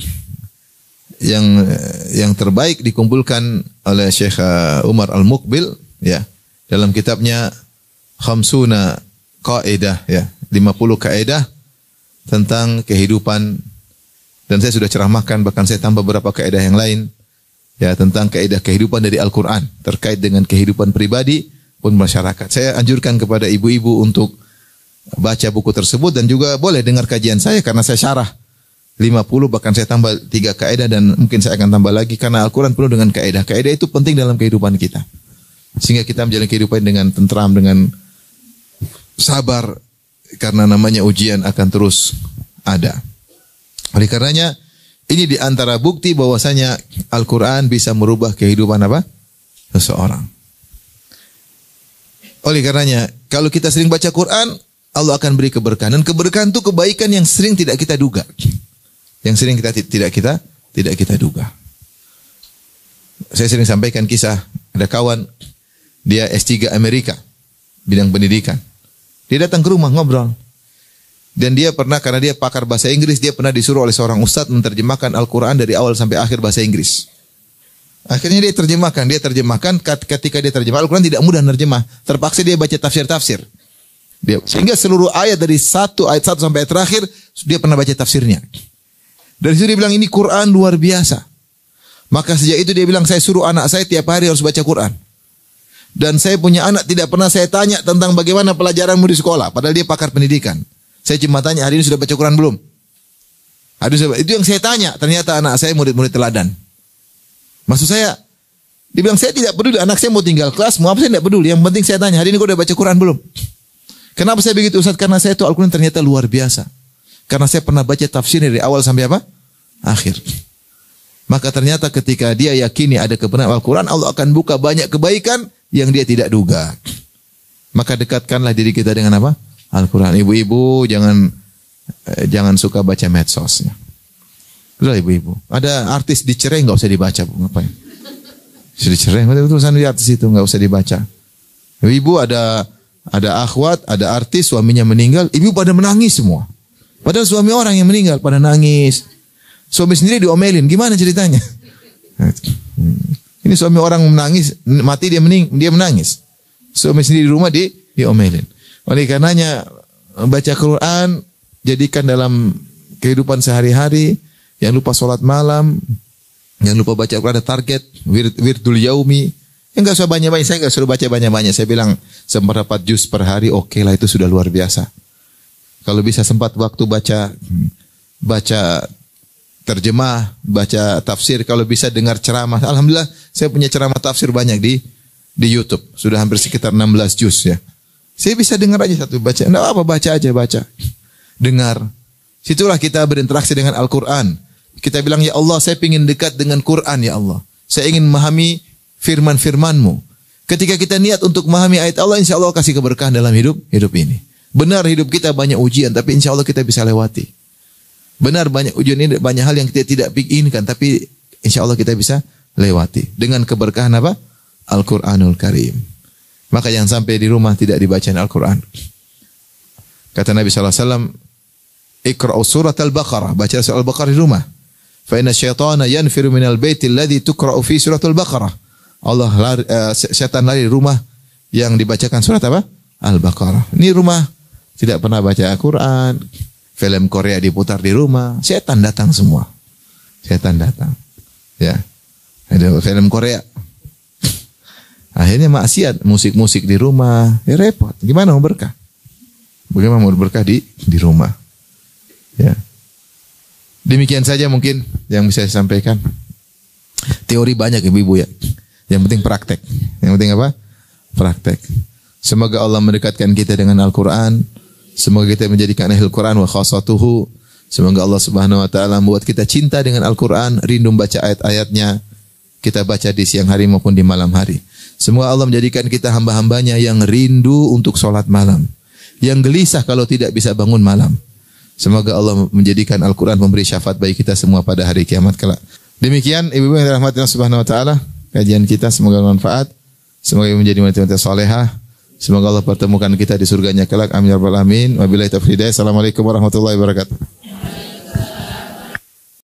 yang terbaik dikumpulkan oleh Syekh Umar Al-Muqbil ya dalam kitabnya Khamsuna Qaidah ya. 50 kaidah tentang kehidupan, dan saya sudah ceramahkan, bahkan saya tambah beberapa kaidah yang lain ya tentang kaidah kehidupan dari Al-Qur'an terkait dengan kehidupan pribadi pun masyarakat. Saya anjurkan kepada ibu-ibu untuk baca buku tersebut dan juga boleh dengar kajian saya karena saya syarah 50, bahkan saya tambah 3 kaidah dan mungkin saya akan tambah lagi karena Al-Qur'an penuh dengan kaidah. Kaidah itu penting dalam kehidupan kita. Sehingga kita menjalani kehidupan dengan tentram, dengan sabar karena namanya ujian akan terus ada. Oleh karenanya ini di antara bukti bahwasanya Al-Qur'an bisa merubah kehidupan apa? Seseorang. Oleh karenanya kalau kita sering baca Quran, Allah akan beri keberkahan, dan keberkahan itu kebaikan yang sering tidak kita duga. Yang sering tidak kita duga. Saya sering sampaikan kisah, ada kawan dia S3 Amerika bidang pendidikan. Dia datang ke rumah ngobrol. Dan dia pernah, karena dia pakar bahasa Inggris, dia pernah disuruh oleh seorang ustadz menerjemahkan Al-Qur'an dari awal sampai akhir bahasa Inggris. Akhirnya dia terjemahkan, ketika dia terjemah Al-Qur'an tidak mudah nerjemah. Terpaksa dia baca tafsir-tafsir. Sehingga seluruh ayat dari ayat 1 sampai ayat terakhir dia pernah baca tafsirnya. Dari situ dia bilang ini Quran luar biasa. Maka sejak itu dia bilang saya suruh anak saya tiap hari harus baca Quran. Dan saya punya anak tidak pernah saya tanya tentang bagaimana pelajaranmu di sekolah. Padahal dia pakar pendidikan. Saya cuma tanya hari ini sudah baca Quran belum? Itu yang saya tanya. Ternyata anak saya murid-murid teladan. Maksud saya, dia bilang saya tidak peduli anak saya mau tinggal kelas, mau apa saya tidak peduli. Yang penting saya tanya hari ini kau sudah baca Quran belum? Kenapa saya begitu Ustaz? Karena saya itu Al-Quran ternyata luar biasa. Karena saya pernah baca tafsir dari awal sampai apa? Akhir. Maka ternyata ketika dia yakini ada kebenaran Al-Quran, Allah akan buka banyak kebaikan yang dia tidak duga. Maka dekatkanlah diri kita dengan apa? Al-Quran. Ibu-ibu jangan suka baca medsos. Betul ibu-ibu. Ada artis dicerai nggak usah dibaca, Bu. Ngapain? Sudah dicerai, tulisan di artis itu nggak usah dibaca. Ibu ada akhwat, ada artis suaminya meninggal, ibu pada menangis semua. Padahal suami orang yang meninggal pada nangis. Suami sendiri diomelin, gimana ceritanya? Ini suami orang menangis, mati dia menangis. Suami sendiri di rumah diomelin. Oleh karenanya baca Quran jadikan dalam kehidupan sehari-hari. Jangan lupa sholat malam, jangan lupa baca Quran, ada target wirdul yaumi. Enggak usah banyak-banyak, saya enggak suruh baca banyak-banyak. Saya bilang seperempat juz per hari, oke lah itu sudah luar biasa. Kalau bisa sempat waktu baca terjemah, baca tafsir, kalau bisa dengar ceramah. Alhamdulillah saya punya ceramah tafsir banyak di YouTube. Sudah hampir sekitar 16 juz ya. Saya bisa dengar aja satu baca. Enggak apa, baca aja, baca. Dengar. Situlah kita berinteraksi dengan Al-Quran. Kita bilang, ya Allah saya ingin dekat dengan Quran ya Allah. Saya ingin memahami firman-firman-Mu. Ketika kita niat untuk memahami ayat Allah, insya Allah kasih keberkahan dalam hidup ini. Benar hidup kita banyak ujian, tapi insya Allah kita bisa lewati. Benar banyak ujian ini, banyak hal yang kita tidak inginkan, tapi insya Allah kita bisa lewati. Dengan keberkahan apa? Al-Quranul Karim. Maka jangan sampai di rumah tidak dibacain Al-Quran. Kata Nabi SAW, Iqra'u surat Al-Baqarah. Baca surat Al-Baqarah di rumah. Fa inna syaitana yanfiru minal baiti alladhi tuqra'u fi surat Al-Baqarah. Setan lari di rumah yang dibacakan surat apa? Al-Baqarah. Ini rumah tidak pernah baca Al-Quran. Film Korea diputar di rumah. Setan datang semua. Setan datang. Ya. Ada film Korea. Akhirnya maksiat. Musik-musik di rumah. Ya repot. Gimana mau berkah? Bagaimana mau berkah di rumah? Ya. Demikian saja mungkin yang bisa saya sampaikan. Teori banyak ibu-ibu ya. Yang penting praktek. Yang penting apa? Praktek. Semoga Allah mendekatkan kita dengan Al-Quran. Semoga kita menjadikan ahli Al-Quran wa khasatuhu. Semoga Allah Subhanahu wa taala membuat kita cinta dengan Al-Quran, rindu membaca ayat-ayatnya. Kita baca di siang hari maupun di malam hari. Semoga Allah menjadikan kita hamba-hambanya yang rindu untuk sholat malam, yang gelisah kalau tidak bisa bangun malam. Semoga Allah menjadikan Al-Quran memberi syafaat bagi kita semua pada hari kiamat kelak. Demikian ibu-ibu yang dirahmati Allah Subhanahu wa taala, kajian kita semoga bermanfaat. Semoga menjadi wanita-wanita salehah. Semoga Allah pertemukan kita di surganya kelak. Amin ya rabbal alamin. Wabillahi taufiq. Assalamualaikum warahmatullahi wabarakatuh.